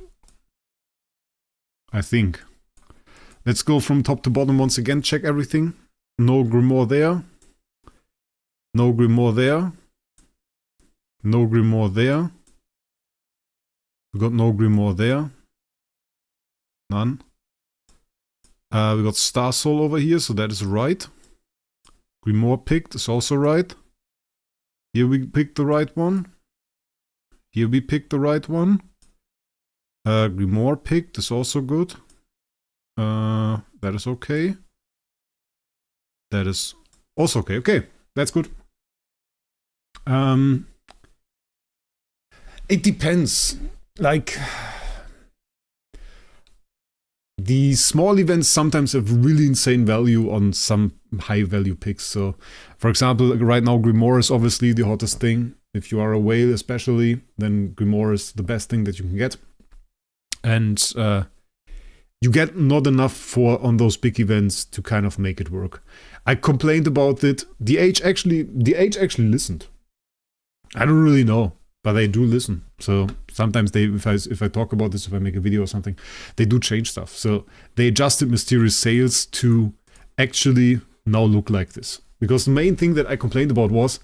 I think. Let's go from top to bottom once again, check everything. No Grimoire there. No Grimoire there. No Grimoire there. We got no Grimoire there. None. We got Starsoul over here, so that is right. Grimoire picked is also right. Here we picked the right one. Here we picked the right one. Grimoire picked is also good. That is okay. That is also okay. Okay, that's good. It depends. Like, the small events sometimes have really insane value on some high value picks. So, for example, right now Grimoire is obviously the hottest thing. If you are a whale especially, then Grimoire is the best thing that you can get. And you get not enough on those big events to kind of make it work. I complained about it. The Age actually listened. I don't really know, but they do listen. So sometimes if I talk about this, if I make a video or something, they do change stuff. So they adjusted Mysterious Sales to actually now look like this. Because the main thing that I complained about was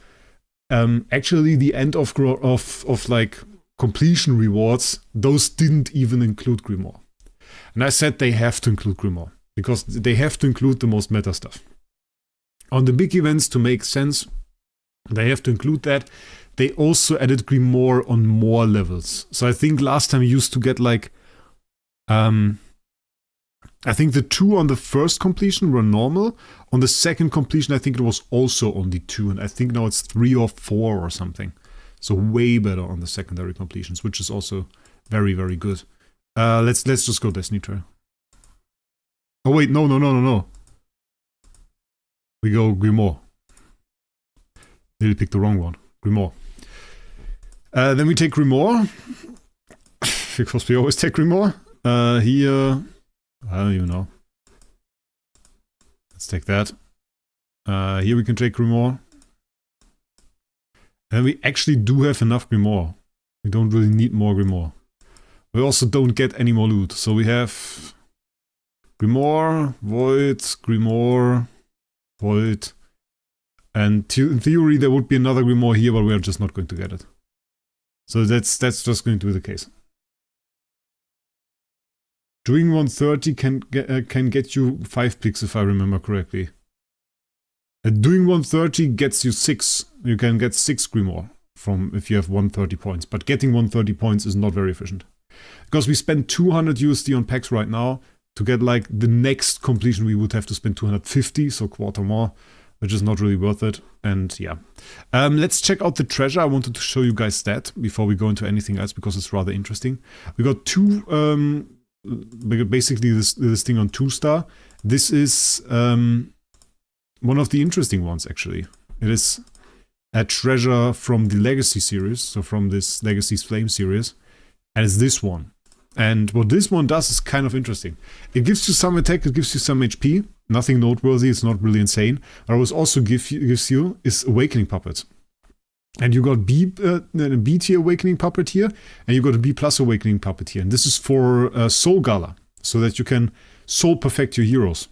actually the end of like completion rewards. Those didn't even include Grimoire. And I said they have to include Grimoire because they have to include the most meta stuff. On the big events, to make sense, they have to include that. They also added Grimoire on more levels. So I think last time you used to get like, I think the 2 on the first completion were normal. On the second completion, I think it was also only 2. And I think now it's 3 or 4 or something. So way better on the secondary completions, which is also very, very good. Let's just go Destiny Trail. Oh wait, no. We go Grimoire. Nearly picked the wrong one. Grimoire. Then we take Grimoire. Because we always take Grimoire. Here, I don't even know. Let's take that. Here we can take Grimoire. And we actually do have enough Grimoire. We don't really need more Grimoire. We also don't get any more loot. So we have Grimoire, Void, Grimoire, Void. And in theory there would be another Grimoire here, but we are just not going to get it. So that's just going to be the case. Doing 130 can get you 5 picks if I remember correctly. Doing 130 gets you 6. You can get 6 Grimoire from if you have 130 points. But getting 130 points is not very efficient. Because we spend 200 USD on packs right now. To get like the next completion we would have to spend 250, so quarter more. Which is not really worth it. And yeah. Let's check out the treasure. I wanted to show you guys that before we go into anything else because it's rather interesting. We got 2... basically this thing on 2-star. This is one of the interesting ones actually. It is a treasure from the Legacy series, so from this Legacy's Flame series, and it's this one. And what this one does is kind of interesting. It gives you some attack, it gives you some HP, nothing noteworthy, it's not really insane. But what it also gives you is Awakening Puppet. And you got B tier Awakening Puppet here, and you got a B plus Awakening Puppet here. And this is for Soul Gala, so that you can soul perfect your heroes.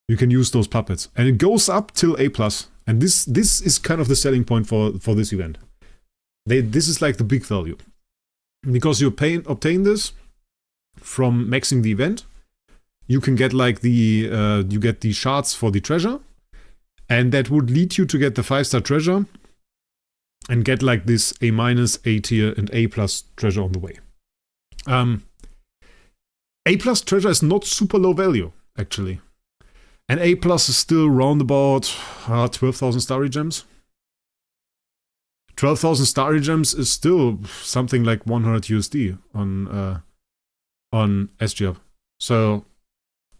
You can use those puppets. And it goes up till A plus. And this is kind of the selling point for this event. This is like the big value. Because you obtain this from maxing the event. You can get like you get the shards for the treasure. And that would lead you to get the 5-star treasure and get like this A-, A tier, and A+ treasure on the way. A+ treasure is not super low value. actually. And A plus is still round about 12,000 starry gems. 12,000 starry gems is still something like 100 USD on SGUp. So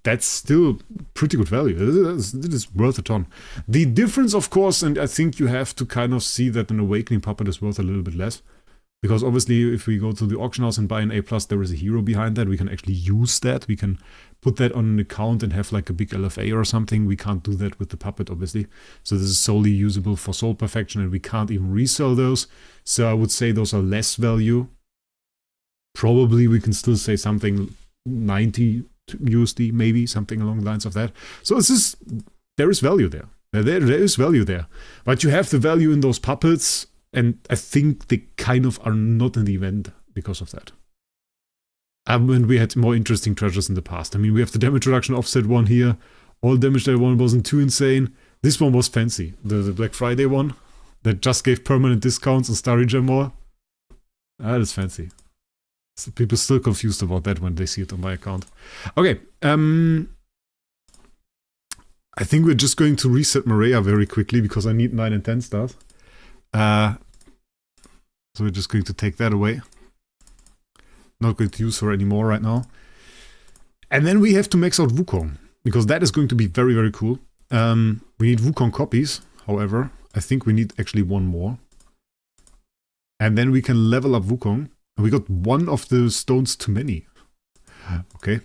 that's still pretty good value. It is worth a ton. The difference, of course, and I think you have to kind of see that an Awakening Puppet is worth a little bit less. Because obviously, if we go to the auction house and buy an A+, there is a hero behind that. We can actually use that. We can put that on an account and have like a big LFA or something. We can't do that with the puppet, obviously. So this is solely usable for soul perfection, and we can't even resell those. So I would say those are less value. Probably we can still say something 90 USD, maybe something along the lines of that. So there is value there. There is value there. But you have the value in those puppets. And I think they kind of are not in the event because of that. And we had more interesting treasures in the past. I mean, we have the damage reduction offset one here. All damage that one wasn't too insane. This one was fancy. The Black Friday one that just gave permanent discounts on Starry Gem more. That is fancy. So people are still confused about that when they see it on my account. Okay. I think we're just going to reset Maria very quickly because I need 9 and 10 stars. So we're just going to take that away. Not going to use her anymore right now. And then we have to max out Wukong, because that is going to be very, very cool. We need Wukong copies, however. I think we need actually one more. And then we can level up Wukong. And we got one of the stones too many. Okay.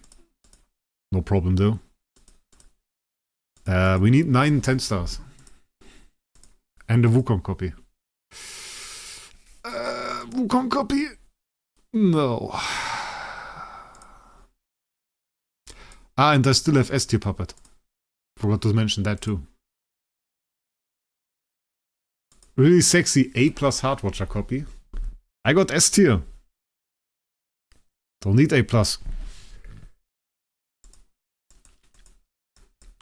No problem though. We need 9 and 10 stars. And a Wukong copy. Wukong copy? No. And I still have S-tier puppet. Forgot to mention that too. Really sexy A+ Heartwatcher copy. I got S-tier. Don't need A+.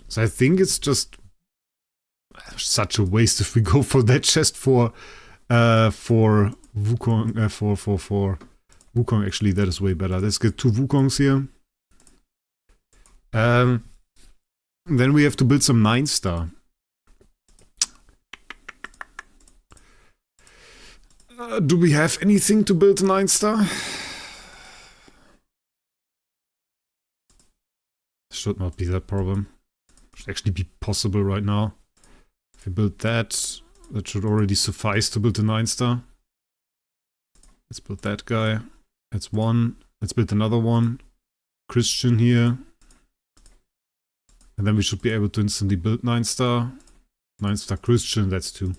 So I think it's just such a waste if we go for that chest for Wukong, for Wukong. Actually, that is way better. Let's get 2 Wukongs here. Then we have to build some 9-star. Do we have anything to build a 9-star? Should not be that problem. Should actually be possible right now. If we build that, that should already suffice to build a 9-star. Let's build that guy. That's 1. Let's build another one. Christian here. And then we should be able to instantly build 9-star. 9-star Christian, that's 2.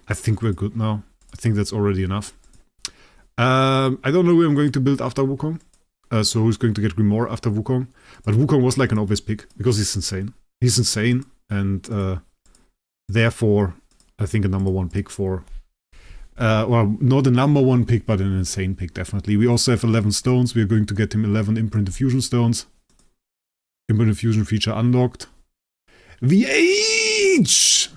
I think we're good now. I think that's already enough. I don't know who I'm going to build after Wukong. So who's going to get Grimoire after Wukong. But Wukong was like an obvious pick, because he's insane. He's insane, and therefore, I think a #1 pick for... well, not a #1 pick, but an insane pick, definitely. We also have 11 stones. We are going to get him 11 Imprint Diffusion stones. Imprint Diffusion feature unlocked. VH!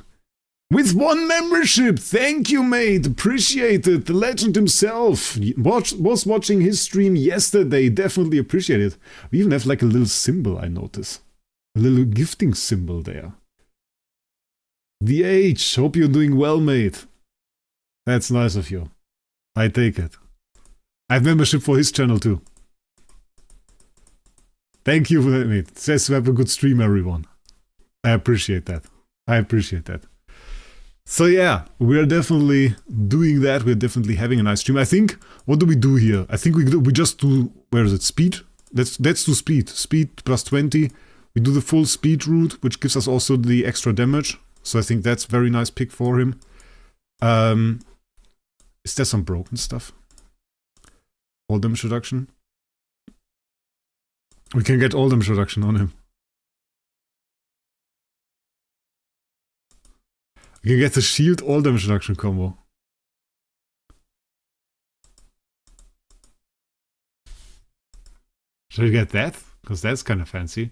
With 1 membership! Thank you, mate! Appreciate it! The legend himself! Was watching his stream yesterday. Definitely appreciate it. We even have like a little symbol, I notice. A little gifting symbol there. VH! Hope you're doing well, mate. That's nice of you. I take it. I have membership for his channel too. Thank you for that, mate. Says to have a good stream, everyone. I appreciate that. I appreciate that. So yeah, we are definitely doing that. We're definitely having a nice stream. I think, what do we do here? I think we just do, where is it, speed? Let's do speed. Speed plus 20. We do the full speed route, which gives us also the extra damage. So I think that's a very nice pick for him. Is there some broken stuff? All damage reduction? We can get all damage reduction on him. We can get the shield all damage reduction combo. Should we get that? Because that's kind of fancy.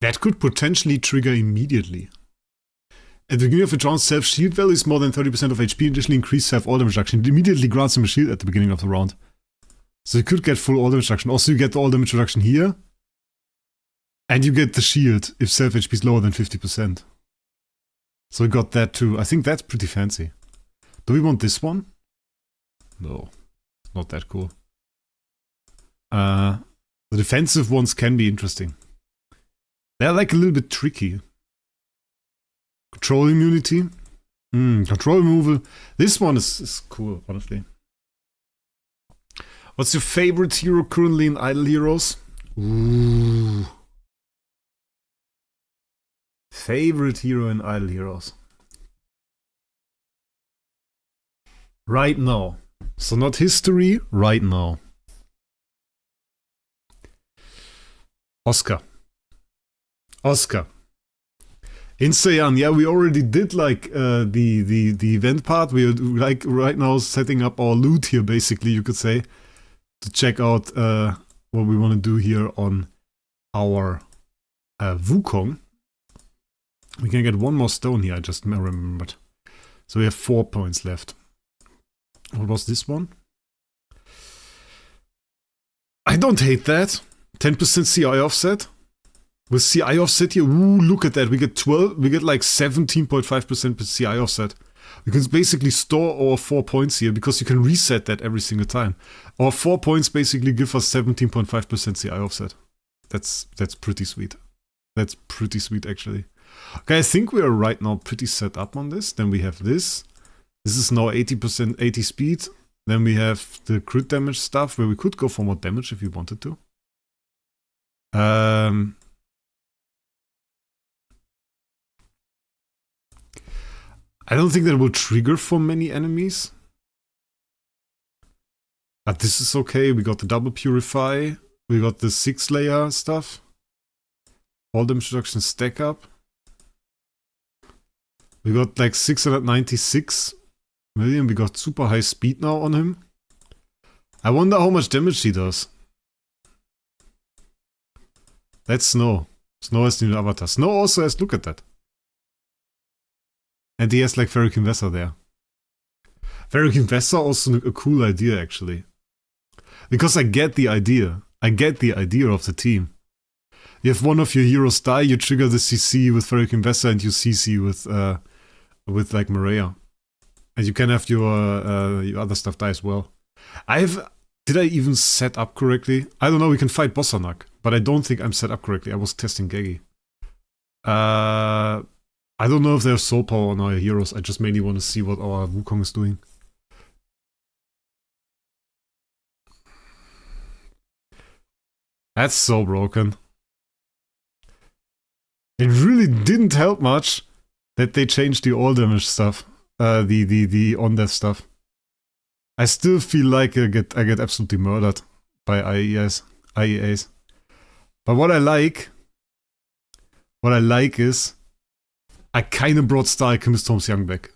That could potentially trigger immediately. At the beginning of a round, self-shield value is more than 30% of HP, additionally increased self-all damage reduction. It immediately grants him a shield at the beginning of the round. So you could get full all damage reduction. Also, you get the all damage reduction here. And you get the shield if self-HP is lower than 50%. So we got that too. I think that's pretty fancy. Do we want this one? No. Not that cool. The defensive ones can be interesting. They're like a little bit tricky. Control immunity. Control removal. This one is cool, honestly. What's your favorite hero currently in Idle Heroes? Ooh. Favorite hero in Idle Heroes. Right now. So not history, right now. Oscar. In Saiyan, yeah, we already did like the event part. We are like right now setting up our loot here, basically, you could say, to check out what we want to do here on our Wukong. We can get one more stone here, I just remembered. So we have 4 points left. What was this one? I don't hate that. 10% CI offset. With CI offset here, ooh, look at that. We get like 17.5% CI offset. We can basically store our 4 points here because you can reset that every single time. Our 4 points basically give us 17.5% CI offset. That's pretty sweet. That's pretty sweet, actually. Okay, I think we are right now pretty set up on this. Then we have this. This is now 80%, 80 speed. Then we have the crit damage stuff where we could go for more damage if we wanted to. I don't think that will trigger for many enemies. But this is okay. We got the double purify. We got the 6-layer stuff. All damage reduction stack up. We got like 696 million. We got super high speed now on him. I wonder how much damage he does. That's Snow. Snow has the new avatar. Snow also has, look at that. And he has like Ferric Investor there. Ferric Investor also a cool idea, actually. Because I get the idea. I get the idea of the team. You have one of your heroes die, you trigger the CC with Ferric Investor and you CC with like Maria. And you can have your other stuff die as well. Did I even set up correctly? I don't know, we can fight Bossanak. But I don't think I'm set up correctly. I was testing Gegi. I don't know if there's soul power on our heroes. I just mainly want to see what our Wukong is doing. That's so broken. It really didn't help much that they changed the all damage stuff. The on-death stuff. I still feel like I get absolutely murdered by IEAs. But what I like is I kinda brought Star Alchemist Holmes Young back.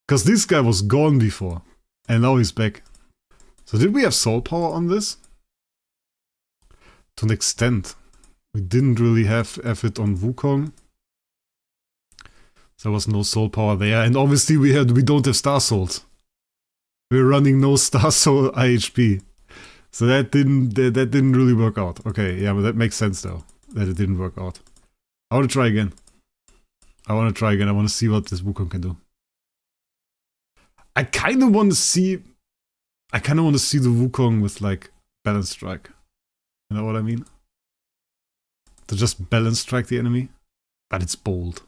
Because this guy was gone before. And now he's back. So did we have soul power on this? To an extent. We didn't really have it on Wukong. There was no soul power there. And obviously we don't have Starsouls. We're running no Starsoul IHP. So that didn't really work out. Okay, yeah, but that makes sense though. That it didn't work out. I want to try again. I want to see what this Wukong can do. I kind of want to see the Wukong with like balance strike. You know what I mean? To just balance strike the enemy. But it's bold.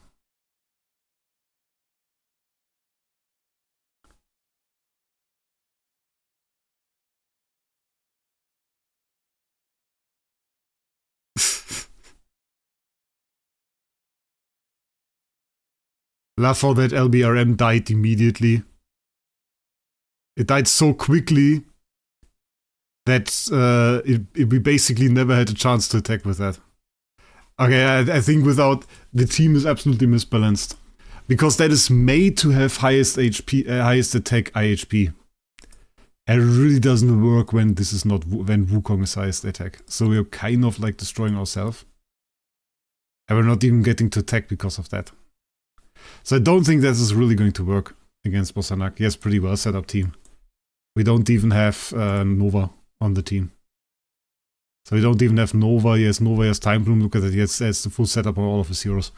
Love how that LBRM died immediately. It died so quickly that we basically never had a chance to attack with that. Okay, I think without the team is absolutely misbalanced because that is made to have highest HP, highest attack IHP, And it really doesn't work when this is not when Wukong is highest attack. So we're kind of like destroying ourselves. And we're not even getting to attack because of that. So I don't think this is really going to work against Bosanak. Yes, pretty well set up team. We don't even have Nova on the team. So we don't even have Nova. Yes, Nova has Time Bloom. Look at it. Yes, that's the full setup on all of his heroes.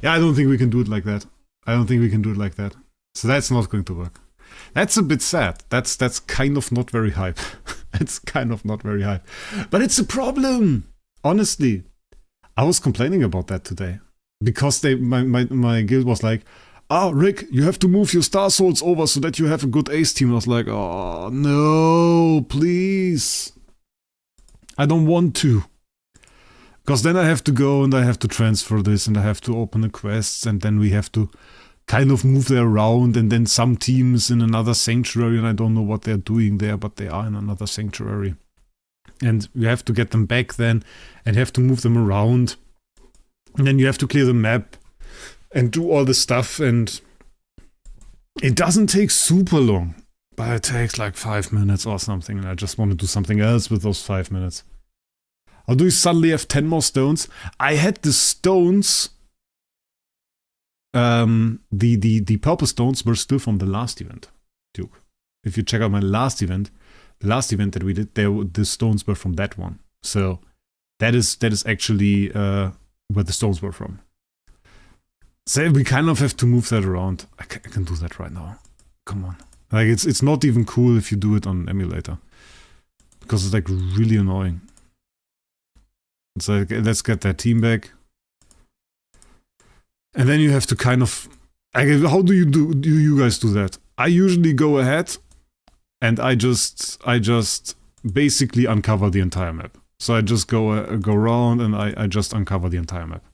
Yeah, I don't think we can do it like that. I don't think we can do it like that. So that's not going to work. That's a bit sad. That's kind of not very hype. It's kind of not very hype. But it's a problem. Honestly. I was complaining about that today. Because my guild was like, "Ah, Rick, you have to move your Starsouls over so that you have a good ace team." I was like, "Oh, no, please. I don't want to. Because then I have to go and I have to transfer this and I have to open the quests and then we have to kind of move there around and then some teams in another sanctuary and I don't know what they're doing there, but they are in another sanctuary. And you have to get them back then and you have to move them around. And then you have to clear the map and do all the stuff and it doesn't take super long. But it takes like 5 minutes or something and I just want to do something else with those 5 minutes. Or do you suddenly have 10 more stones? I had the stones, the purple stones were still from the last event, Duke. If you check out my last event, the last event that we did, the stones were from that one. So that is actually where the stones were from. So we kind of have to move that around. I can do that right now. Come on. Like, it's not even cool if you do it on emulator. Because it's, like, really annoying. It's like, let's get that team back. And then you have to kind of... how do you guys do that? I usually go ahead and I just basically uncover the entire map. So I just go around and I just uncover the entire map.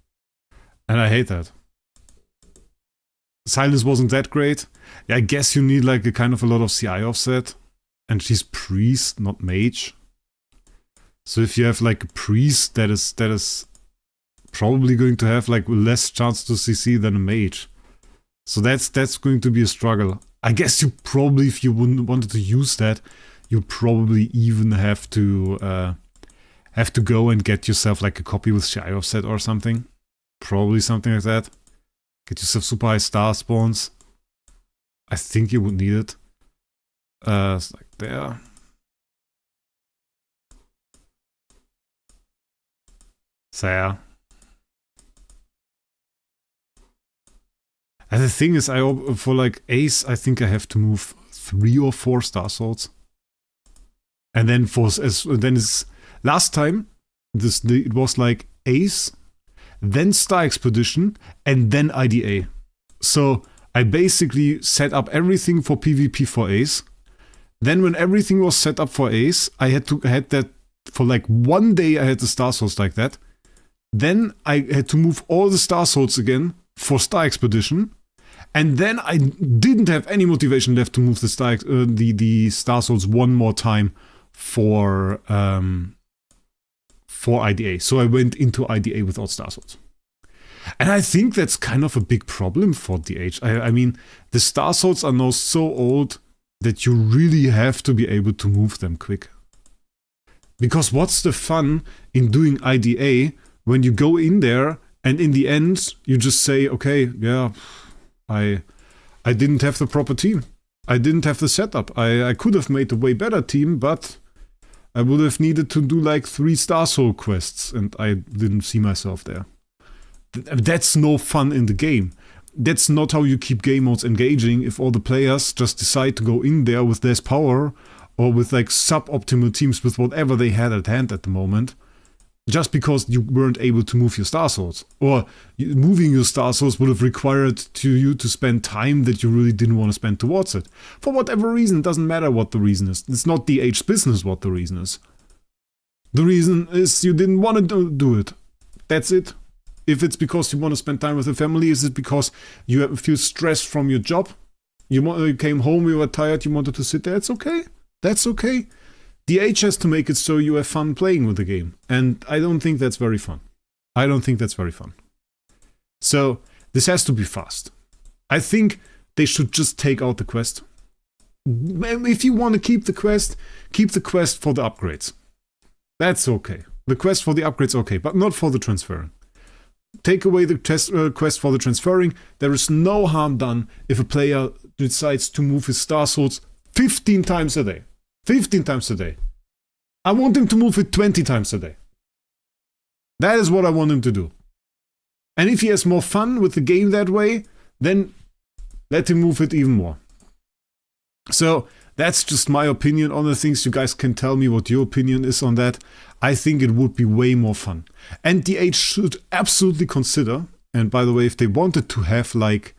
And I hate that. Silence wasn't that great. Yeah, I guess you need like a kind of a lot of CI offset. And she's priest, not mage. So if you have like a priest that is probably going to have like less chance to CC than a mage. So that's going to be a struggle. I guess you probably, if you wanted to use that, you probably even have to go and get yourself like a copy with CI offset or something. Probably something like that. Get yourself super high star spawns. I think you would need it. It's like there. There. And the thing is, for like ace, I think I have to move 3 or 4 Starsouls. And then last time it was like ace, then Star Expedition, and then IDA. So I basically set up everything for PvP for ace. Then when everything was set up for ace, I had that for like 1 day. I had the Star Souls like that. Then I had to move all the Star Souls again for Star Expedition. And then I didn't have any motivation left to move the Star Souls one more time for IDA. So I went into IDA without Star Souls. And I think that's kind of a big problem for DH. I mean, the Star Souls are now so old that you really have to be able to move them quick. Because what's the fun in doing IDA when you go in there and in the end you just say, okay, yeah, I didn't have the proper team. I didn't have the setup. I could have made a way better team, but I would have needed to do like 3 Starsoul quests and I didn't see myself there. That's no fun in the game. That's not how you keep game modes engaging if all the players just decide to go in there with less power or with like suboptimal teams with whatever they had at hand at the moment. Just because you weren't able to move your Star Souls. Or moving your Star Souls would have required you to spend time that you really didn't want to spend towards it. For whatever reason, it doesn't matter what the reason is. It's not DH's business what the reason is. The reason is you didn't want to do it. That's it. If it's because you want to spend time with the family, is it because you feel stressed from your job? You came home, you were tired, you wanted to sit there, it's okay. That's okay. DH has to make it so you have fun playing with the game. And I don't think that's very fun. I don't think that's very fun. So, this has to be fast. I think they should just take out the quest. If you want to keep the quest for the upgrades. That's okay. The quest for the upgrades, okay, but not for the transferring. Take away the quest for the transferring. There is no harm done if a player decides to move his Starsouls 15 times a day. 15 times a day. I want him to move it 20 times a day. That is what I want him to do. And if he has more fun with the game that way, then let him move it even more. So that's just my opinion on the things. You guys can tell me what your opinion is on that. I think it would be way more fun. And DH should absolutely consider, and by the way, if they wanted to have like,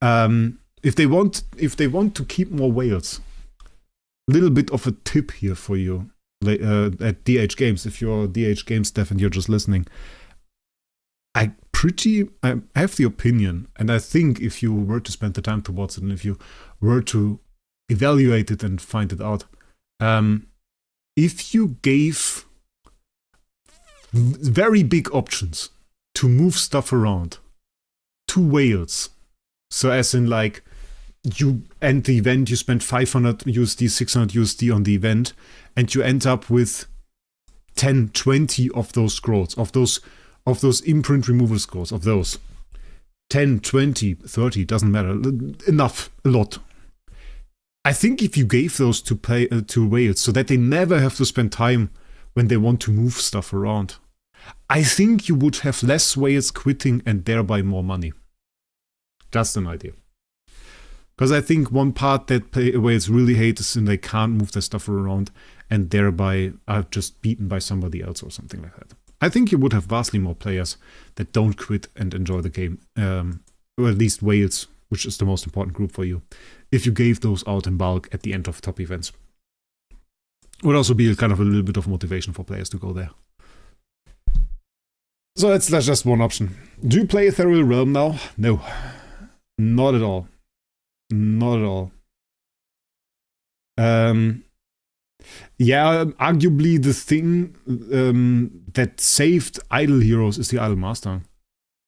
if they want to keep more whales, little bit of a tip here for you at DH Games. If you're DH Games dev and you're just listening, I have the opinion, and I think if you were to spend the time towards it, and if you were to evaluate it and find it out, if you gave very big options to move stuff around to whales, so as in like you end the event, you spend 500 USD, 600 USD on the event, and you end up with 10, 20 of those scrolls, of those imprint removal scrolls, of those 10, 20, 30, doesn't matter, enough, a lot. I think if you gave those to whales so that they never have to spend time when they want to move stuff around, I think you would have less whales quitting and thereby more money. Just an idea. Because I think one part that whales really hate is when they can't move their stuff around and thereby are just beaten by somebody else or something like that. I think you would have vastly more players that don't quit and enjoy the game, or at least whales, which is the most important group for you, if you gave those out in bulk at the end of top events. Would also be kind of a little bit of motivation for players to go there. So that's just one option. Do you play Ethereal Realm now? No. Not at all. Not at all. Yeah, arguably the thing that saved Idle Heroes is the Idle Master.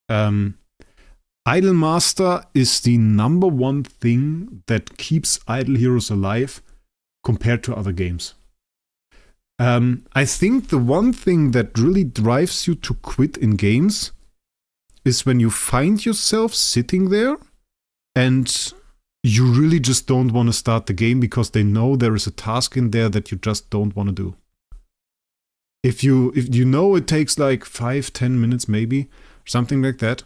Idle Master is the number one thing that keeps Idle Heroes alive compared to other games. I think the one thing that really drives you to quit in games is when you find yourself sitting there and you really just don't want to start the game because they know there is a task in there that you just don't want to do. If you know it takes like 5-10 minutes maybe, something like that,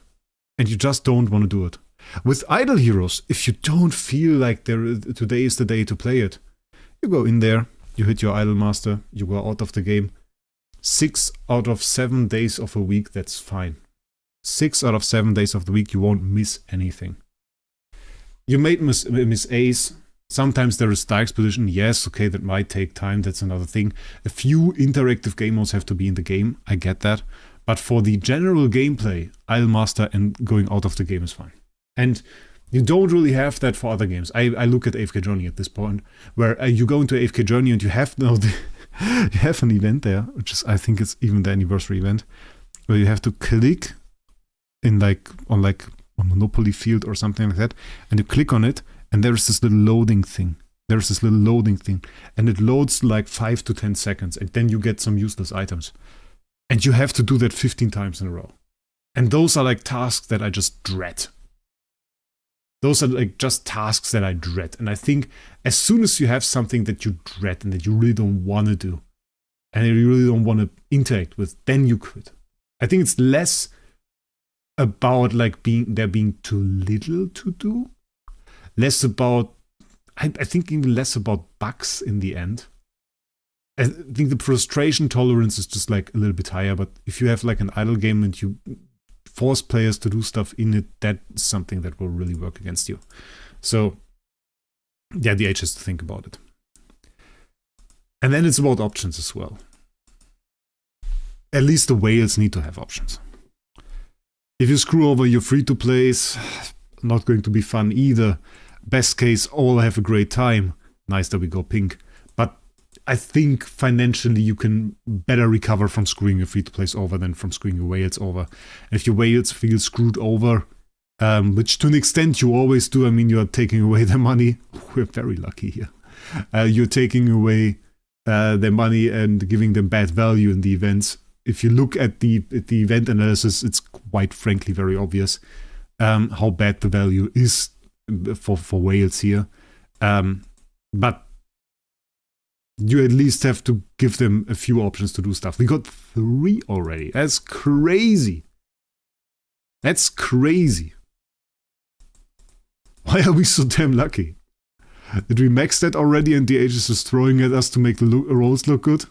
and you just don't want to do it. With Idle Heroes, if you don't feel like today is the day to play it, you go in there, you hit your Idle Master, you go out of the game. 6 out of 7 days of a week, that's fine. 6 out of 7 days of the week, you won't miss anything. You might miss Ace. Sometimes there is Dark Expedition. Yes, okay, that might take time. That's another thing. A few interactive game modes have to be in the game. I get that. But for the general gameplay, Idle Master and going out of the game is fine. And you don't really have that for other games. I look at AFK Journey at this point, where you go into AFK Journey and you have you have an event there, which is, I think it's even the anniversary event, where you have to click in on Monopoly Field or something like that, and you click on it, and there's this little loading thing. And it loads like 5 to 10 seconds, and then you get some useless items. And you have to do that 15 times in a row. And those are like tasks that I just dread. Those are like just tasks that I dread. And I think as soon as you have something that you dread and that you really don't want to do, and you really don't want to interact with, then you quit. I think it's less about like there being too little to do. Less about, I think even less about bugs in the end. I think the frustration tolerance is just like a little bit higher, but if you have like an idle game and you force players to do stuff in it, that's something that will really work against you. So yeah, the H has to think about it. And then it's about options as well. At least the whales need to have options. If you screw over your free-to-plays, not going to be fun either. Best case, all have a great time. Nice that we go pink. But I think financially you can better recover from screwing your free-to-plays over than from screwing your whales over. And if your whales feel screwed over, which to an extent you always do. I mean, you are taking away their money. We're very lucky here. You're taking away their money and giving them bad value in the events. If you look at the event analysis, it's quite frankly very obvious how bad the value is for Wales here. But you at least have to give them a few options to do stuff. We got 3 already. That's crazy. That's crazy. Why are we so damn lucky? Did we max that already and the age is just throwing at us to make the rolls look good?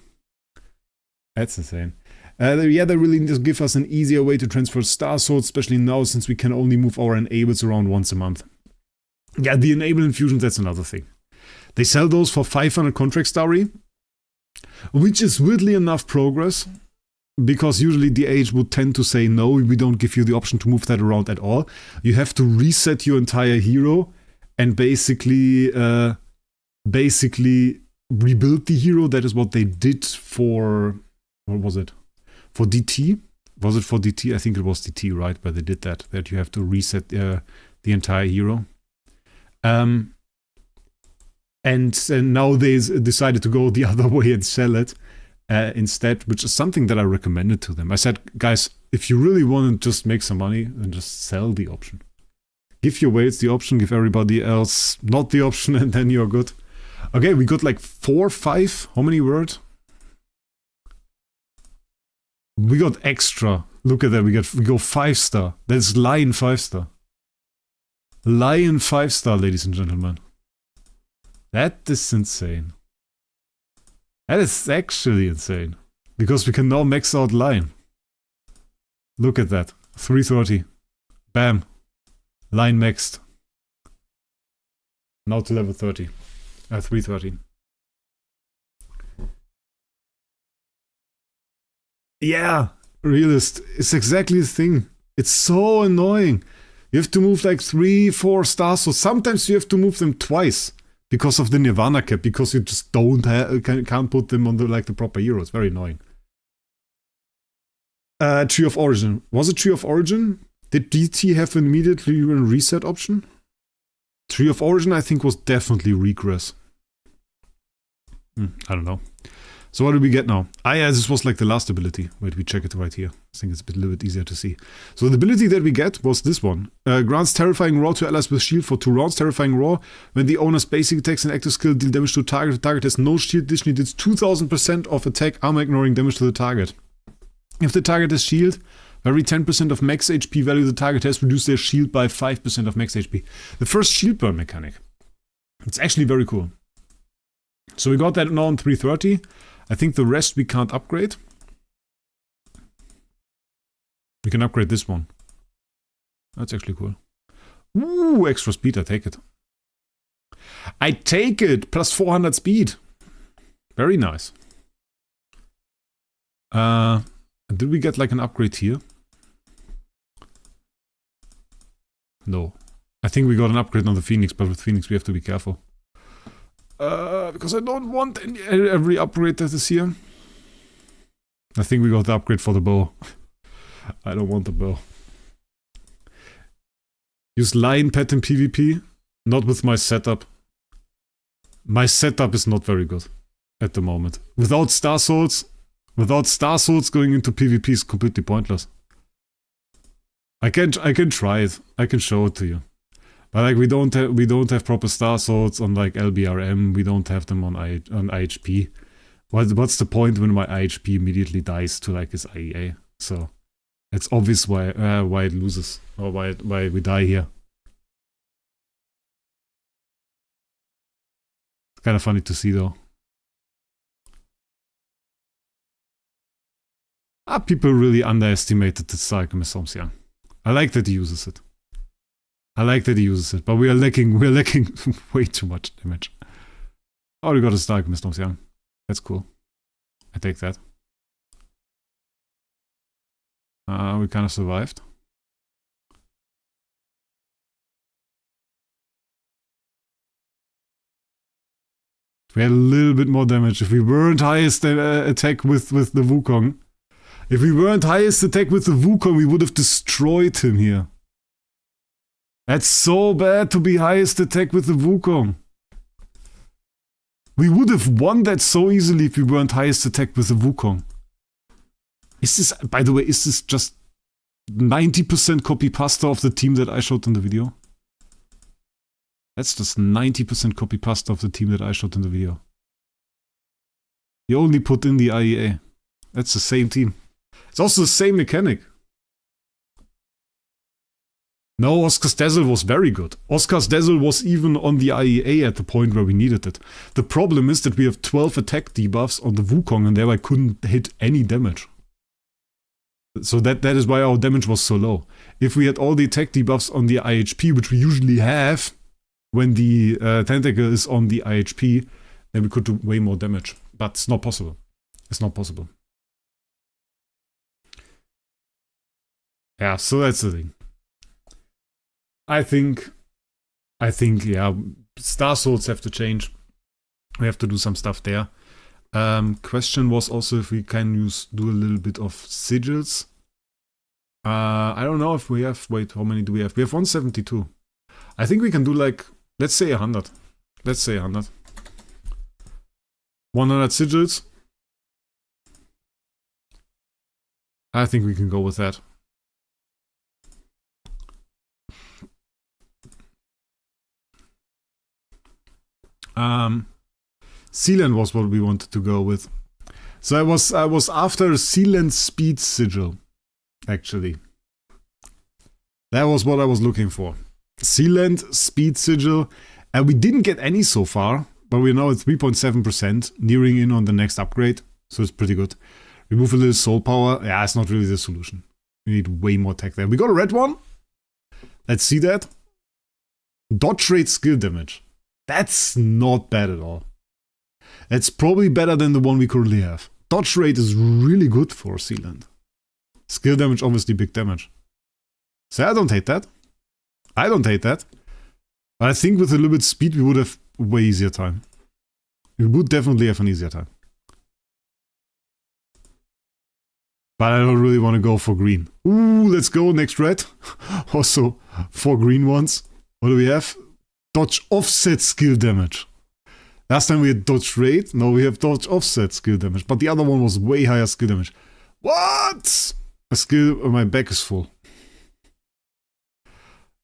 That's insane. Yeah, they really need to give us an easier way to transfer Starsoul, especially now since we can only move our enables around once a month. Yeah, the enable infusions, that's another thing. They sell those for 500 contract starry, which is weirdly enough progress, because usually the age would tend to say no, we don't give you the option to move that around at all. You have to reset your entire hero and basically rebuild the hero. That is what they did for, what was it? For DT? Was it for DT? I think it was DT, right? But they did that you have to reset the entire hero. And now they decided to go the other way and sell it instead, which is something that I recommended to them. I said, guys, if you really want to just make some money, then just sell the option. Give your Wales the option, give everybody else not the option, and then you're good. Okay, we got like 4, 5, how many words? We got extra. Look at that, we go 5-star. That's Lion 5-star. Lion 5-star, ladies and gentlemen. That is insane. That is actually insane. Because we can now max out Lion. Look at that. 330. Bam. Line maxed. Now to level 30. 330. Yeah, realist. It's exactly the thing. It's so annoying. You have to move like 3, 4 stars. So sometimes you have to move them twice because of the Nirvana cap. Because you just can't put them on the proper hero. It's very annoying. Tree of Origin. Was it Tree of Origin? Did DT have an immediately reset option? Tree of Origin, I think, was definitely regress. I don't know. So what do we get now? Yeah, this was like the last ability. Wait, we check it right here. I think it's a little bit easier to see. So the ability that we get was this one. Grants Terrifying Roar to allies with shield for 2 rounds. Terrifying Roar, when the owner's basic attacks and active skill deal damage to a target. The target has no shield. Additionally, deals 2000% of attack armor ignoring damage to the target. If the target has shield, every 10% of max HP value the target has, reduce their shield by 5% of max HP. The first shield burn mechanic. It's actually very cool. So we got that now on 330. I think the rest we can't upgrade. We can upgrade this one. That's actually cool. Ooh, extra speed, I take it. I take it! Plus 400 speed. Very nice. Did we get like an upgrade here? No. I think we got an upgrade on the Phoenix, but with Phoenix we have to be careful. Because I don't want every upgrade that is here. I think we got the upgrade for the bow. I don't want the bow. Use Lion Pet in PvP. Not with my setup. My setup is not very good at the moment. Without Starsouls going into PvP is completely pointless. I can try it. I can show it to you. But like we don't have proper Starsouls on like LBRM. We don't have them on IHP. What's the point when my IHP immediately dies to like his IEA? So it's obvious why it loses or why we die here. It's kind of funny to see though. People really underestimated the Alchemist Young. I like that he uses it. But we are lacking way too much damage. Oh, we got a Alchemist Young. That's cool. I take that. We kind of survived. We had a little bit more damage. If we weren't highest attack with the Wukong. If we weren't highest attack with the Wukong, we would have destroyed him here. That's so bad to be highest attack with the Wukong. We would have won that so easily if we weren't highest attack with the Wukong. Is this, by the way, is this just 90% copy pasta of the team that I showed in the video? That's just 90% copy pasta of the team that I showed in the video. You only put in the IEA. That's the same team. It's also the same mechanic. No, Oscar's Dazzle was very good. Oscar's Dazzle was even on the IEA at the point where we needed it. The problem is that we have 12 attack debuffs on the Wukong and there I couldn't hit any damage. So that is why our damage was so low. If we had all the attack debuffs on the IHP, which we usually have when the tentacle is on the IHP, then we could do way more damage. But it's not possible. It's not possible. Yeah, so that's the thing. I think, yeah, Starsouls have to change. We have to do some stuff there. Question was also if we can do a little bit of sigils. I don't know if we have, wait, how many do we have? We have 172. I think we can do like, let's say 100. Let's say 100. 100 sigils. I think we can go with that. Sealand was what we wanted to go with. So I was after Sealand Speed Sigil, actually. That was what I was looking for. Sealand Speed Sigil, and we didn't get any so far, but we're now at 3.7%, nearing in on the next upgrade, so it's pretty good. Remove a little soul power, yeah, it's not really the solution. We need way more tech there. We got a red one. Let's see that. Dodge rate skill damage. That's not bad at all. That's probably better than the one we currently have. Dodge rate is really good for Sealand. Skill damage, obviously big damage. So I don't hate that. I don't hate that. But I think with a little bit of speed we would have a way easier time. We would definitely have an easier time. But I don't really want to go for green. Ooh, let's go, next red. Also, 4 green ones. What do we have? Dodge offset skill damage. Last time we had dodge rate, now we have dodge offset skill damage. But the other one was way higher skill damage. What? My back is full.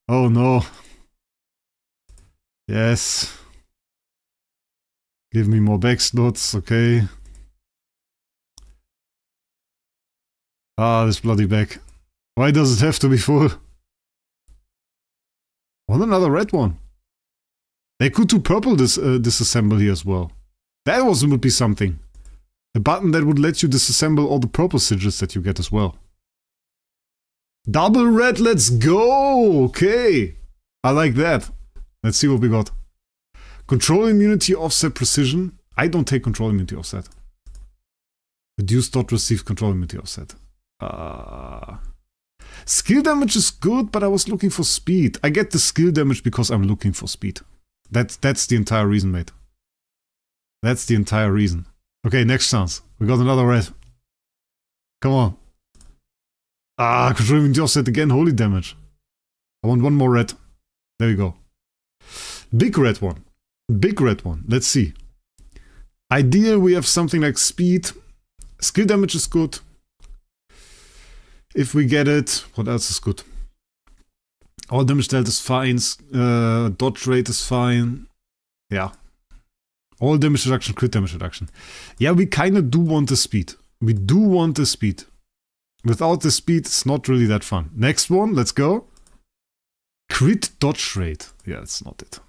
Oh no. Yes. Give me more back slots, okay. Ah, this bloody back. Why does it have to be full? Want another red one? They could do purple disassemble here as well. That would be something. A button that would let you disassemble all the purple sigils that you get as well. Double red, let's go! Okay. I like that. Let's see what we got. Control immunity offset precision. I don't take control immunity offset. Reduce dot receive control immunity offset. Skill damage is good, but I was looking for speed. I get the skill damage because I'm looking for speed. That's the entire reason, mate. That's the entire reason. Okay, next chance. We got another red. Come on. Ah, control immunity offset again. Holy damage. I want one more red. There we go. Big red one. Big red one. Let's see. Ideal, we have something like speed. Skill damage is good. If we get it, what else is good? All damage dealt is fine. Dodge rate is fine. Yeah. All damage reduction, crit damage reduction. Yeah, we kind of do want the speed. We do want the speed. Without the speed, it's not really that fun. Next one, let's go. Crit dodge rate. Yeah, that's not it.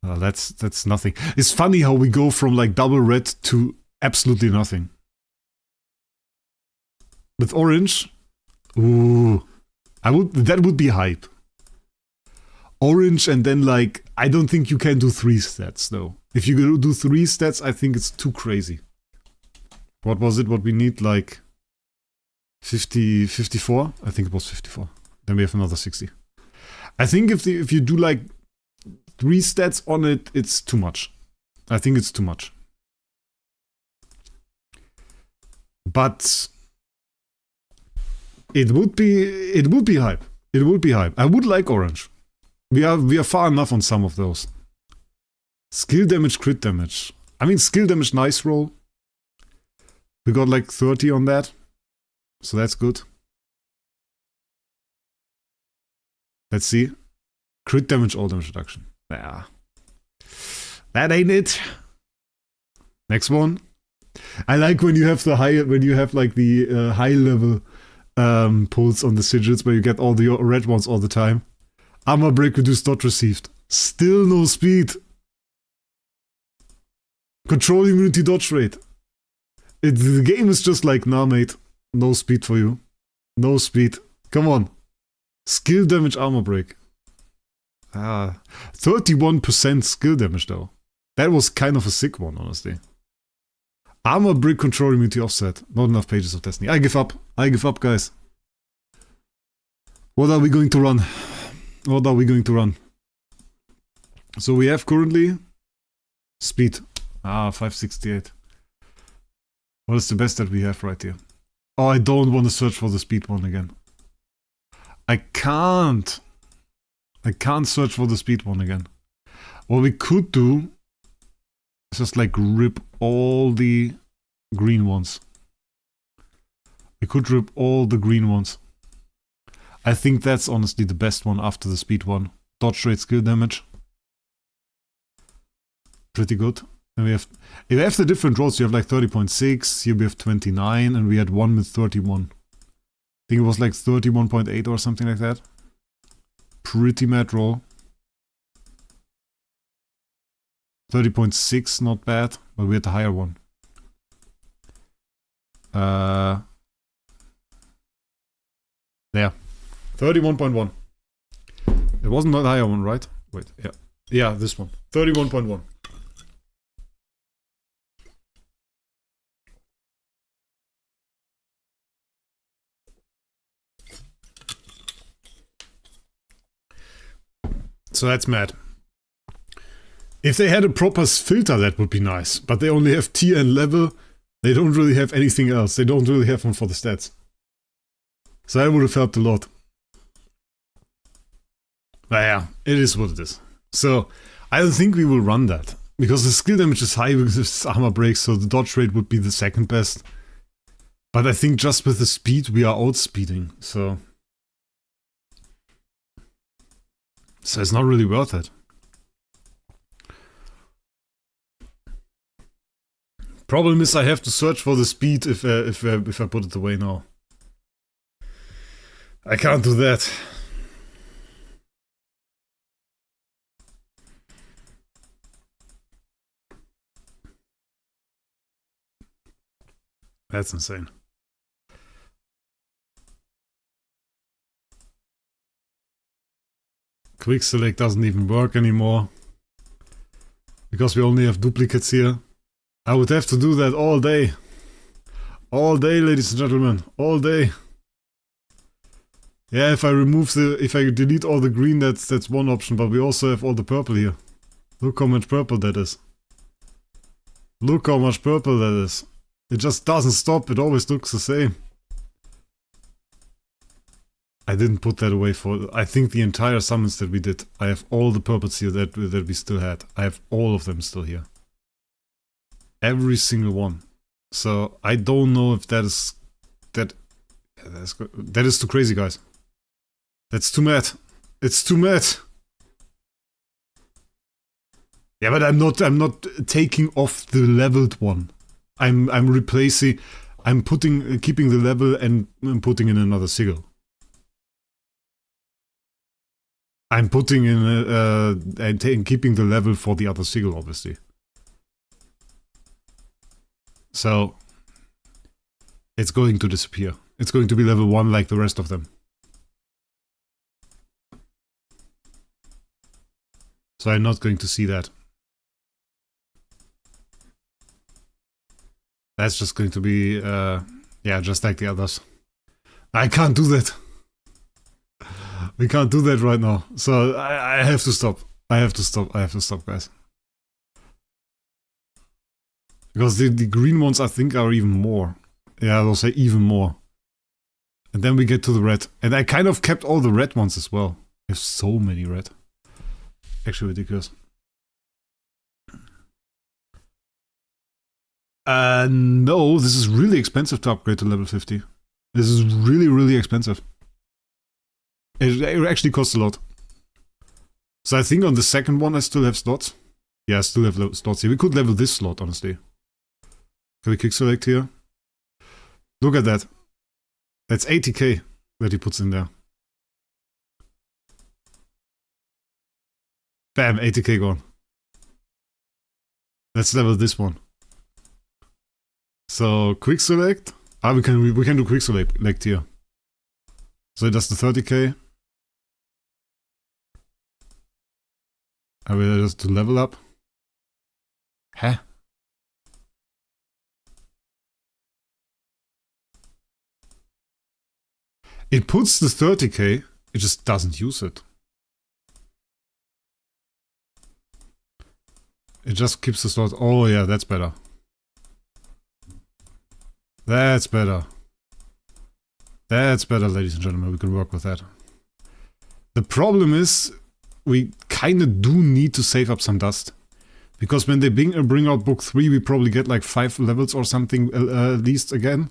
That's nothing. It's funny how we go from like double red to absolutely nothing. With orange, ooh, that would be hype. Orange and then like, I don't think you can do 3 stats though. If you do 3 stats, I think it's too crazy. What was it? What we need? Like 54? I think it was 54. Then we have another 60. I think if you do like 3 stats on it, it's too much. I think it's too much. But It would be hype. It would be hype. I would like orange. We are far enough on some of those. Skill damage, crit damage. I mean, skill damage, nice roll. We got like 30 on that. So that's good. Let's see. Crit damage, all damage reduction. Yeah. That ain't it. Next one. I like when you have the high level pulls on the sigils where you get all the red ones all the time. Armor break reduced, dot received. Still no speed. Control immunity, dodge rate. The game is just like, nah mate, no speed for you. No speed. Come on. Skill damage, armor break. 31% skill damage though. That was kind of a sick one, honestly. Armor break, control immunity, offset. Not enough pages of Destiny. I give up. I give up, guys. What are we going to run? What are we going to run? So we have currently speed. 568. What is the best that we have right here? Oh, I don't want to search for the speed one again. I can't search for the speed one again. What we could do is just like rip all the green ones. We could rip all the green ones. I think that's honestly the best one after the speed one. Dodge rate, skill damage. Pretty good. And we have, if you have the different rolls, you have like 30.6, here we have 29, and we had one with 31. I think it was like 31.8 or something like that. Pretty mad roll. 30.6, not bad, but we had the higher one. There. 31.1. It wasn't that higher one, right? Wait, yeah. Yeah, this one. 31.1. So that's mad. If they had a proper filter, that would be nice. But they only have tier and level. They don't really have anything else. They don't really have one for the stats. So that would have helped a lot. But yeah, it is what it is. So I don't think we will run that. Because the skill damage is high because it's armor break, so the dodge rate would be the second best. But I think just with the speed we are outspeeding, so it's not really worth it. Problem is I have to search for the speed if I put it away now. I can't do that. That's insane. Quick select doesn't even work anymore. Because we only have duplicates here. I would have to do that all day. All day, ladies and gentlemen. All day. Yeah, if I delete all the green, that's one option, but we also have all the purple here. Look how much purple that is. Look how much purple that is. It just doesn't stop, it always looks the same. I didn't put that away for, I think the entire summons that we did. I have all the purples here that we still had. I have all of them still here. Every single one. So I don't know if that is that is too crazy, guys. That's too mad. It's too mad. Yeah, but I'm not taking off the leveled one. I'm replacing, keeping the level and I'm putting in another sigil. I'm putting in and keeping the level for the other sigil, obviously. So it's going to disappear. It's going to be level 1 like the rest of them. So I'm not going to see that. That's just going to be, yeah, just like the others. I can't do that. We can't do that right now. So I have to stop. I have to stop, guys. Because the green ones, I think, are even more. Yeah, they'll say even more. And then we get to the red. And I kind of kept all the red ones as well. There's so many red. Actually ridiculous. No, this is really expensive to upgrade to level 50. This is really, really expensive. It actually costs a lot. So I think on the second one I still have slots. Yeah, I still have slots here. We could level this slot, honestly. Can we quick select here? Look at that. That's 80k that he puts in there. Bam, 80k gone. Let's level this one. So quick select. Ah, we can do quick select here. So it does the 30k. I will just to level up. Huh? It puts the 30k, it just doesn't use it. It just keeps the slot. Oh yeah, that's better. That's better. That's better, ladies and gentlemen. We can work with that. The problem is, we kinda do need to save up some dust. Because when they bring out book 3, we probably get like 5 levels or something at least again.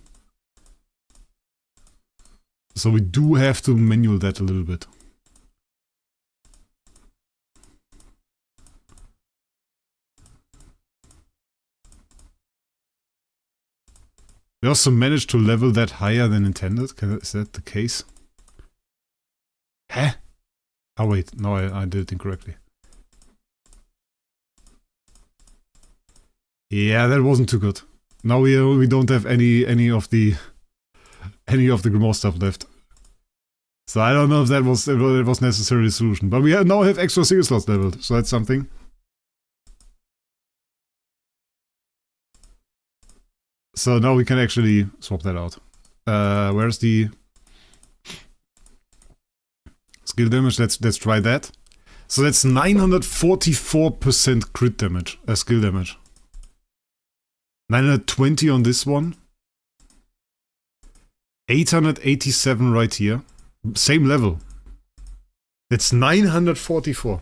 So we do have to manual that a little bit. We also managed to level that higher than intended. Is that the case? Huh? Oh wait, no, I did it incorrectly. Yeah, that wasn't too good. Now we don't have any of the Grimoire stuff left. So I don't know if that was necessarily a solution. But we now have extra Sigil slots leveled, so that's something. So now we can actually swap that out. Where's the skill damage? Let's try that. So that's 944% crit damage, skill damage. 920 on this one. 887 right here. Same level. That's 944.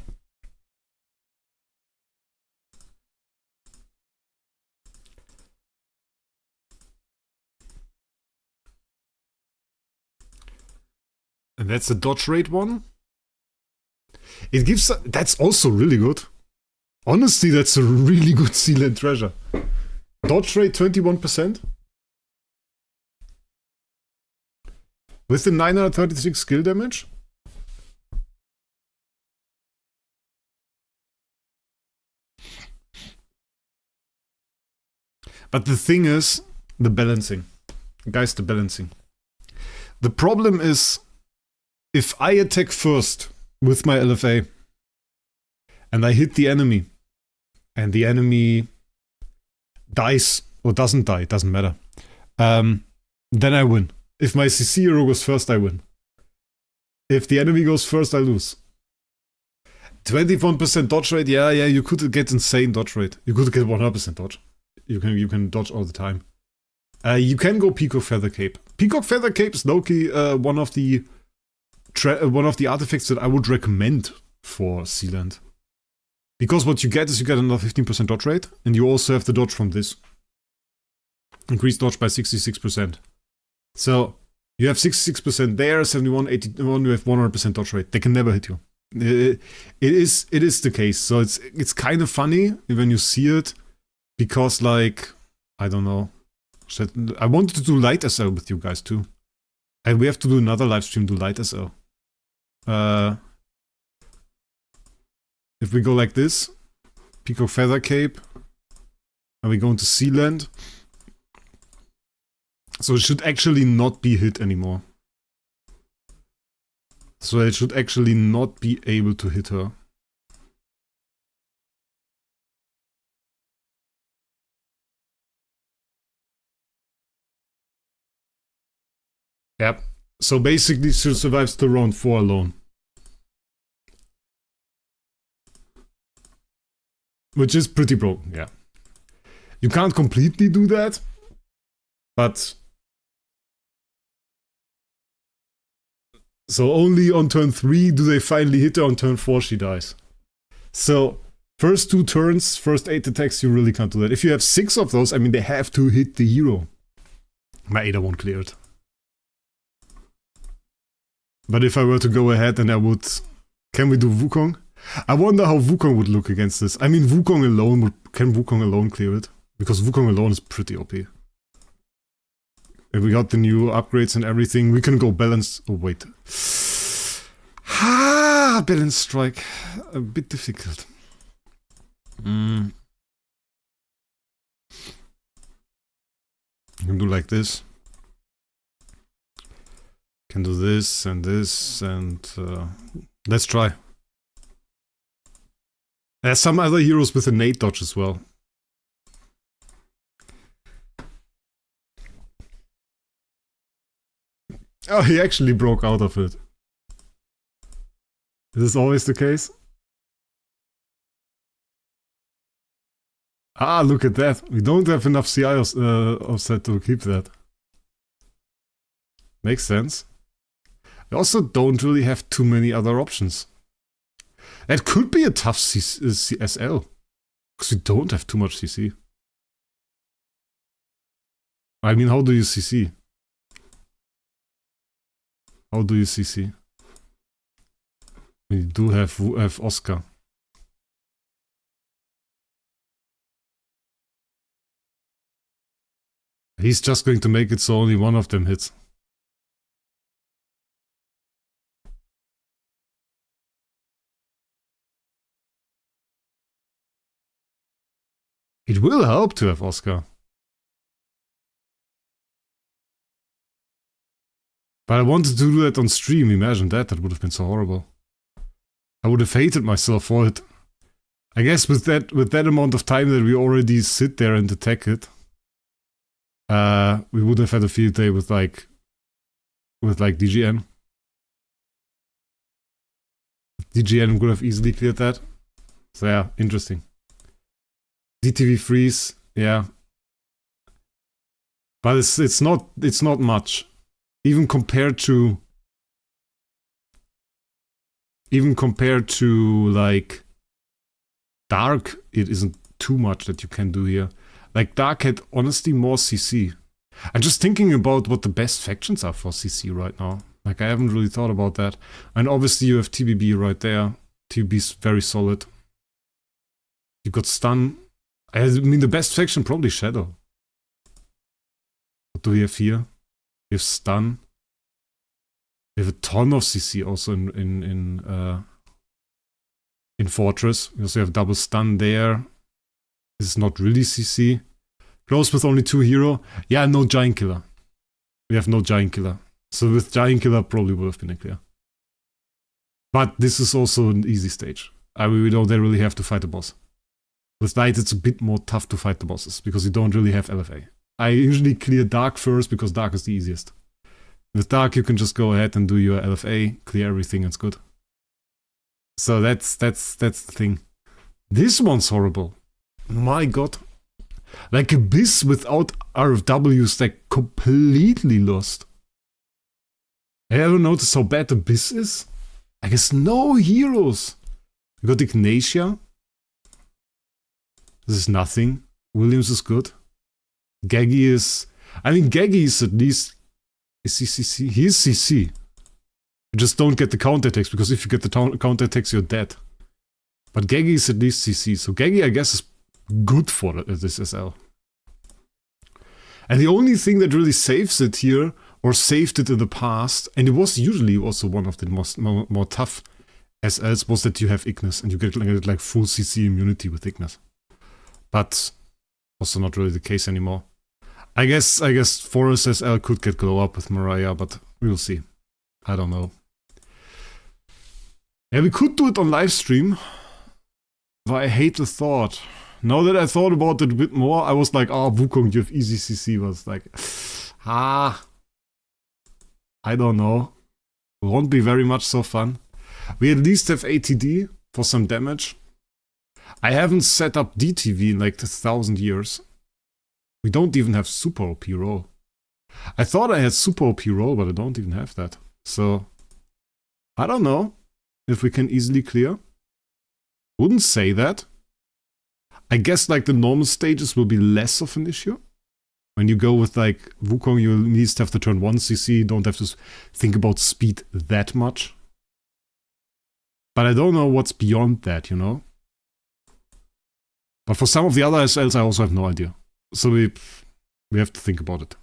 And that's the dodge rate one. It gives... That's also really good. Honestly, that's a really good Sealand treasure. Dodge rate 21%. With the 936 skill damage. But the thing is, the balancing. Guys, the balancing. The problem is, if I attack first with my LFA, and I hit the enemy, and the enemy dies, or doesn't die, it doesn't matter, then I win. If my CC hero goes first, I win. If the enemy goes first, I lose. 21% dodge rate, yeah, you could get insane dodge rate. You could get 100% dodge. You can dodge all the time. You can go Peacock Feather Cape. Peacock Feather Cape is low-key one of the artifacts that I would recommend for Sealand. Because what you get is you get another 15% dodge rate, and you also have the dodge from this. Increased dodge by 66%. So, you have 66% there, 71, 81, you have 100% dodge rate. They can never hit you. It is the case. So it's kind of funny when you see it, because like, I don't know. I wanted to do Light SL with you guys too. And we have to do another live stream to Light SL. If we go like this, Peacock Feather Cape, and we go into Sealand. So it should actually not be hit anymore. So it should actually not be able to hit her. Yep. So basically she survives to round 4 alone. Which is pretty broken, yeah. You can't completely do that, but So only on turn 3 do they finally hit her, on turn 4 she dies. So, first 2 turns, first 8 attacks, you really can't do that. If you have 6 of those, I mean, they have to hit the hero. My Ada won't clear it. But if I were to go ahead and I would... Can we do Wukong? I wonder how Wukong would look against this. I mean, Wukong alone would... Can Wukong alone clear it? Because Wukong alone is pretty OP. If we got the new upgrades and everything, we can go balance... Oh, wait. Ah, balance strike. A bit difficult. You can do like this. Can do this and let's try. There's some other heroes with innate dodge as well. Oh, he actually broke out of it. Is this always the case? Ah, look at that. We don't have enough CI offset to keep that. Makes sense. We also don't really have too many other options. That could be a tough SL. Because we don't have too much CC. I mean, how do you CC? How do you CC? We do have Oscar. He's just going to make it so only one of them hits. It will help to have Oscar. But I wanted to do that on stream, imagine that, that would have been so horrible. I would have hated myself for it. I guess with that amount of time that we already sit there and attack it, we would have had a field day with like DGN. DGN would have easily cleared that. So yeah, interesting. DTV freeze, yeah. But it's not much. Even compared to like Dark, it isn't too much that you can do here. Like Dark had honestly more CC. I'm just thinking about what the best factions are for CC right now. Like I haven't really thought about that. And obviously you have TBB right there. TBB's very solid. You got stun. I mean the best faction probably Shadow. What do we have here? We have stun. We have a ton of CC also in Fortress. We also have double stun there. This is not really CC. Close with only 2 hero. Yeah, no Giant Killer. We have no Giant Killer. So with Giant Killer probably would have been a clear. But this is also an easy stage. I mean, we don't really have to fight the boss. With Light it's a bit more tough to fight the bosses because you don't really have LFA. I usually clear Dark first because Dark is the easiest. With Dark you can just go ahead and do your LFA, clear everything, it's good. So that's the thing. This one's horrible. My god. Like Abyss without RFWs, like completely lost. Have you ever noticed how bad Abyss is? I guess no heroes. We got Ignatia. This is nothing. Williams is good. Gaggy is... I mean, Gaggy is at least... Is he CC? He is CC. You just don't get the counterattacks, because if you get the counterattacks, you're dead. But Gaggy is at least CC, so Gaggy, I guess, is good for this SL. And the only thing that really saves it here, or saved it in the past, and it was usually also one of the more tough SLs, was that you have Ignis, and you get like full CC immunity with Ignis. But also not really the case anymore. I guess Forest SL could get glow up with Mariah, but we'll see. I don't know. Yeah, we could do it on live stream. But I hate the thought. Now that I thought about it a bit more, I was like, oh, Wukong, you have easy CC. Was like, I don't know. It won't be very much so fun. We at least have ATD for some damage. I haven't set up DTV in like 1,000 years. We don't even have super OP roll. I thought I had super OP roll, but I don't even have that. So, I don't know if we can easily clear. Wouldn't say that. I guess like the normal stages will be less of an issue. When you go with like Wukong, you at least have to turn 1 CC, don't have to think about speed that much. But I don't know what's beyond that, you know? But for some of the other SLs, I also have no idea. So we have to think about it.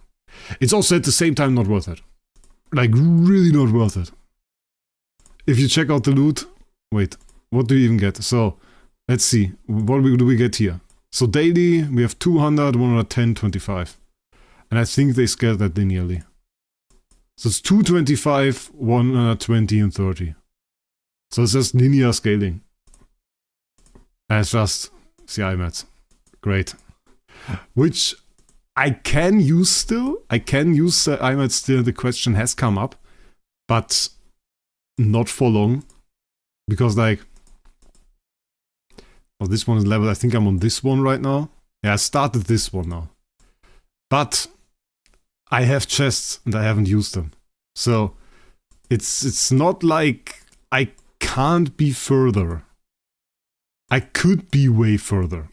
It's also at the same time not worth it. Like, really not worth it. If you check out the loot... Wait, what do you even get? So, let's see. What do we get here? So daily, we have 200, 110, 25. And I think they scale that linearly. So it's 225, 120, and 30. So it's just linear scaling. And it's just CI mats. Great. Which I can use still. I can use IMAT still. The question has come up. But not for long. Because like... Oh, this one is level. I think I'm on this one right now. Yeah, I started this one now. But I have chests and I haven't used them. So it's not like I can't be further. I could be way further.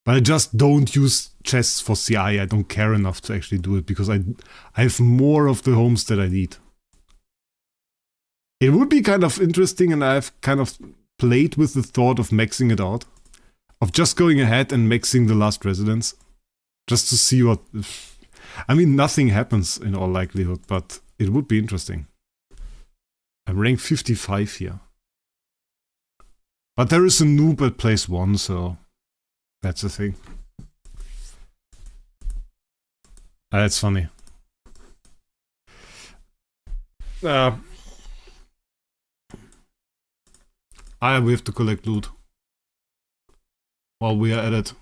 But I just don't use chests for CI. I don't care enough to actually do it because I have more of the homes that I need. It would be kind of interesting, and I've kind of played with the thought of maxing it out. Of just going ahead and maxing the last residence. Just to see what... I mean, nothing happens in all likelihood, but it would be interesting. I'm rank 55 here. But there is a noob at place 1, so... That's the thing. That's funny. We have to collect loot. While we are at it.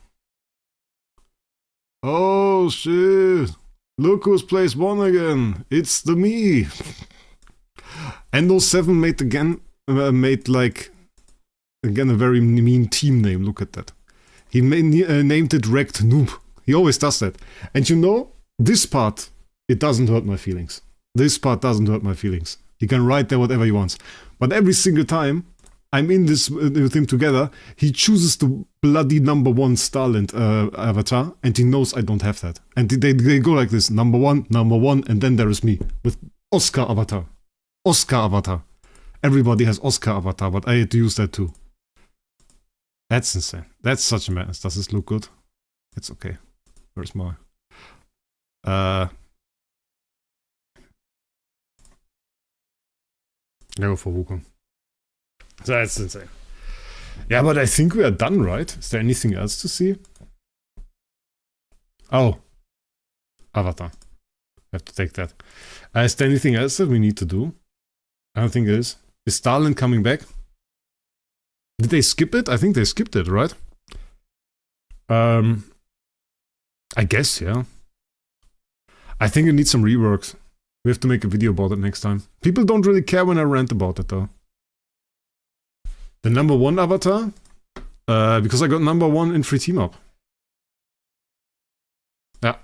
Oh shit! Look who's place 1 again! It's the me! Endo7 made again, again a very mean team name, look at that. He named it Wrecked Noob. He always does that. And you know, this part, it doesn't hurt my feelings. This part doesn't hurt my feelings. He can write there whatever he wants. But every single time I'm in this with him together, he chooses the bloody number 1 Starland avatar, and he knows I don't have that. And they go like this, number 1, and then there is me, with Oscar avatar. Oscar avatar. Everybody has Oscar avatar, but I had to use that too. That's insane. That's such a madness. Does this look good? It's okay. Where's my... I go for Wukong. So that's insane. Yeah, but I think we are done, right? Is there anything else to see? Oh. Avatar. I have to take that. Is there anything else that we need to do? I don't think there is. Is Starland coming back? Did they skip it? I think they skipped it, right? I guess, yeah. I think it needs some reworks. We have to make a video about it next time. People don't really care when I rant about it, though. The number 1 avatar? Because I got number 1 in free team up. Yeah.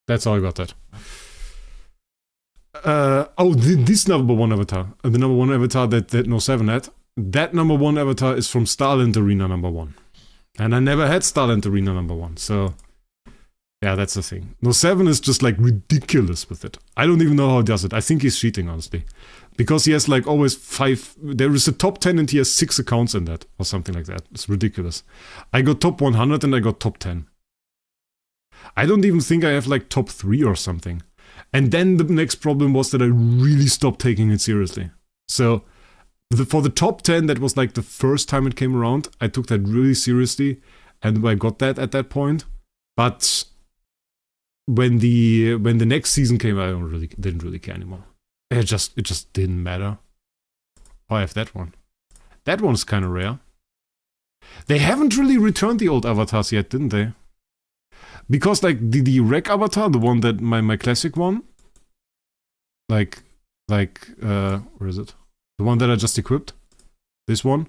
That's how I got that. Oh, this number 1 avatar. The number 1 avatar that No7 had. That number 1 avatar is from Starland Arena number 1. And I never had Starland Arena number 1, so... Yeah, that's the thing. No7 is just like ridiculous with it. I don't even know how he does it. I think he's cheating, honestly. Because he has like always 5... There is a top 10 and he has 6 accounts in that. Or something like that. It's ridiculous. I got top 100 and I got top 10. I don't even think I have like top 3 or something. And then the next problem was that I really stopped taking it seriously. So... For the top 10, that was like the first time it came around. I took that really seriously, and I got that at that point. But when the next season came, I didn't really care anymore. It just didn't matter. Oh, I have that one. That one's kind of rare. They haven't really returned the old avatars yet, didn't they? Because like the Wraec avatar, the one that my classic one, where is it? The one that I just equipped. This one.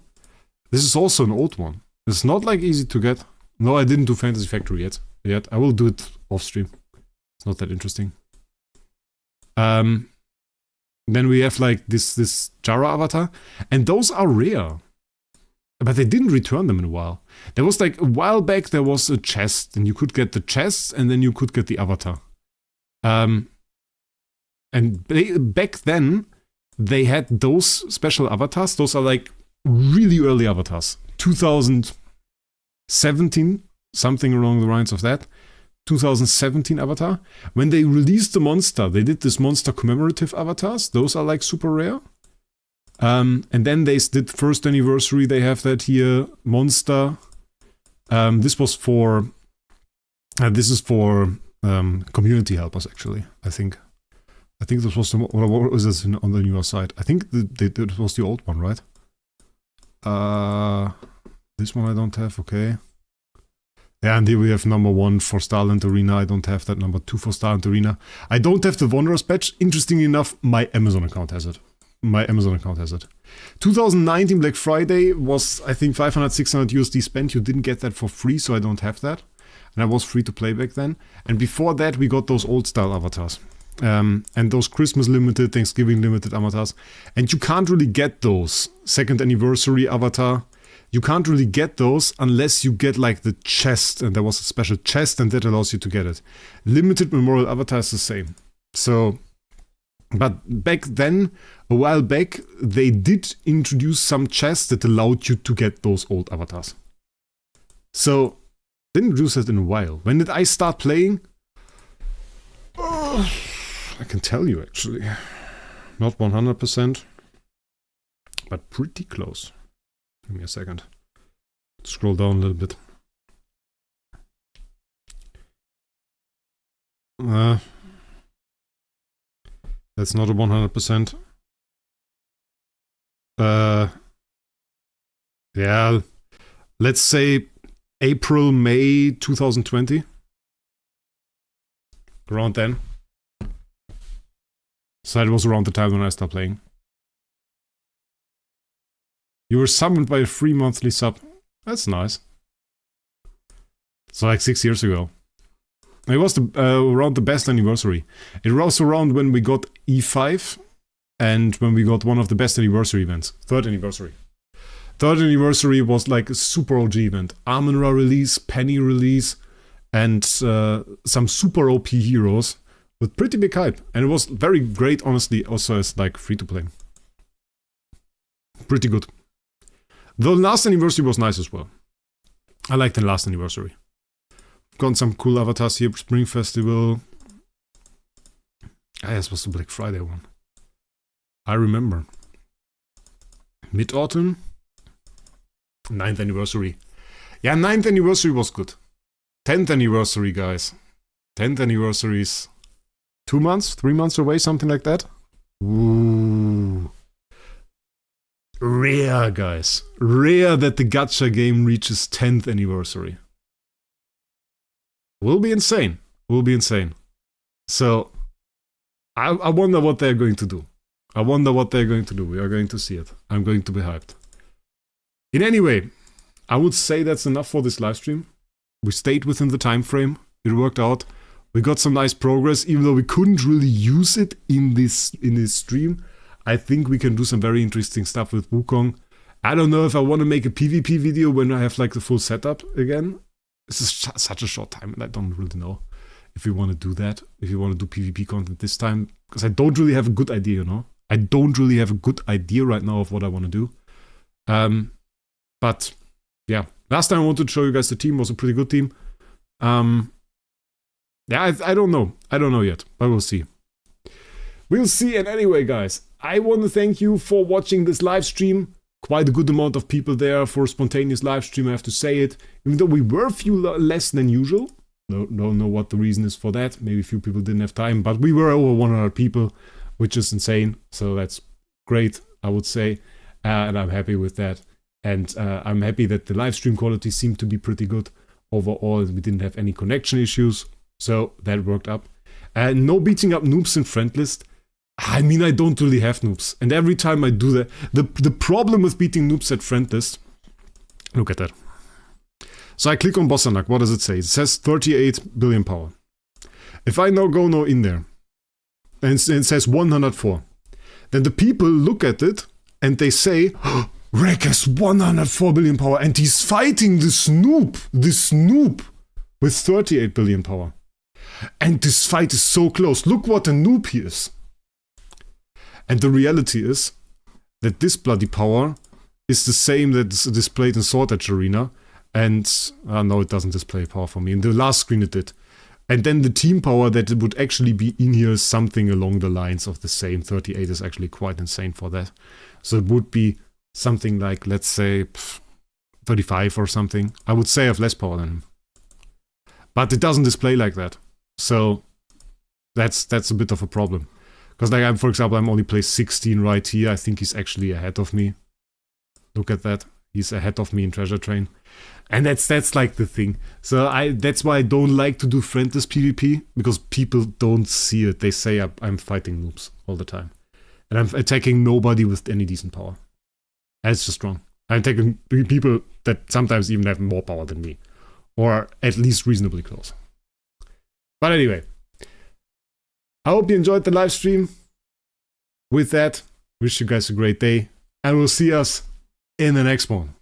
This is also an old one. It's not like easy to get. No, I didn't do Fantasy Factory yet. I will do it off stream. It's not that interesting. Then we have like this Jara avatar, and those are rare. But they didn't return them in a while. There was like a while back there was a chest, and you could get the chest, and then you could get the avatar. And back then they had those special avatars. Those are like really early avatars. 2017, something along the lines of that. 2017 avatar. When they released the monster, they did this monster commemorative avatars. Those are like super rare. And then they did first anniversary. They have that here. Monster. This was for... this is for community helpers, actually, I think. I think this was the... What was this on the newer side? I think it was the old one, right? This one I don't have, okay. Yeah, and here we have number 1 for Starland Arena. I don't have that. Number 2 for Starland Arena. I don't have the Wanderers badge. Interestingly enough, my Amazon account has it. 2019 Black Friday was, I think, 500, 600 USD spent. You didn't get that for free, so I don't have that. And I was free to play back then. And before that, we got those old style avatars. And those Christmas limited, Thanksgiving limited avatars. And you can't really get those. Second anniversary avatar. You can't really get those unless you get like the chest. And there was a special chest, and that allows you to get it. Limited memorial avatar is the same. So, but back then, a while back, they did introduce some chests that allowed you to get those old avatars. So, didn't introduce that in a while. When did I start playing? I can tell you actually. Not 100%, but pretty close. Give me a second. Scroll down a little bit. That's not a 100%. Yeah, let's say April, May 2020. Around then. So that was around the time when I started playing. You were summoned by a free monthly sub. That's nice. So like 6 years ago. It was around the best anniversary. It was around when we got E5 and when we got one of the best anniversary events. Third anniversary. Third anniversary was like a super OG event. Amun-Ra release, Penny release, and some super OP heroes with pretty big hype. And it was very great, honestly, also as like free-to-play. Pretty good. The last anniversary was nice as well. I liked the last anniversary. Got some cool avatars here. Spring Festival. Ah, this was the Black Friday one. I remember. Mid-Autumn. 9th anniversary. Yeah, 9th anniversary was good. 10th anniversary, guys. 10th anniversary is 2 months, 3 months away, something like that. Ooh. Rare, guys. Rare that the Gacha game reaches 10th anniversary. Will be insane. Will be insane. So, I wonder what they're going to do. I wonder what they're going to do. We are going to see it. I'm going to be hyped. In any way, I would say that's enough for this livestream. We stayed within the time frame. It worked out. We got some nice progress, even though we couldn't really use it in this stream. I think we can do some very interesting stuff with Wukong. I don't know if I want to make a PvP video when I have like the full setup again. This is such a short time, and I don't really know if we want to do that. If you want to do PvP content this time, because I don't really have a good idea, you know. I don't really have a good idea right now of what I want to do. But yeah, last time I wanted to show you guys the team was a pretty good team. Yeah, I don't know. I don't know yet, but we'll see. We'll see. And anyway, guys, I want to thank you for watching this live stream. Quite a good amount of people there for a spontaneous live stream, I have to say it. Even though we were a few less than usual. Don't know what the reason is for that. Maybe a few people didn't have time, but we were over 100 people, which is insane. So that's great, I would say. And I'm happy with that. And I'm happy that the live stream quality seemed to be pretty good overall. We didn't have any connection issues. So that worked up. No beating up noobs in friend list. I mean, I don't really have noobs. And every time I do that, the problem with beating noobs at friend list, look at that. So I click on Bossanak, what does it say? It says 38 billion power. If I now go in there, and it says 104, Then the people look at it and they say, oh, Wraec has 104 billion power and he's fighting this noob with 38 billion power. And this fight is so close. Look what a noob he is. And the reality is that this bloody power is the same that's displayed in Sword Edge Arena. And, no, it doesn't display power for me. In the last screen it did. And then the team power that would actually be in here is something along the lines of the same. 38 is actually quite insane for that. So it would be something like, let's say, 35 or something. I would say I have less power than him. But it doesn't display like that. So that's a bit of a problem. Because like for example, I'm only placed 16 right here. I think he's actually ahead of me. Look at that. He's ahead of me in Treasure Train. And that's like the thing. So that's why I don't like to do friendless PvP. Because people don't see it. They say I'm fighting noobs all the time. And I'm attacking nobody with any decent power. That's just wrong. I'm attacking people that sometimes even have more power than me. Or at least reasonably close. But anyway. I hope you enjoyed the live stream. With that, wish you guys a great day. And we'll see us in the next one.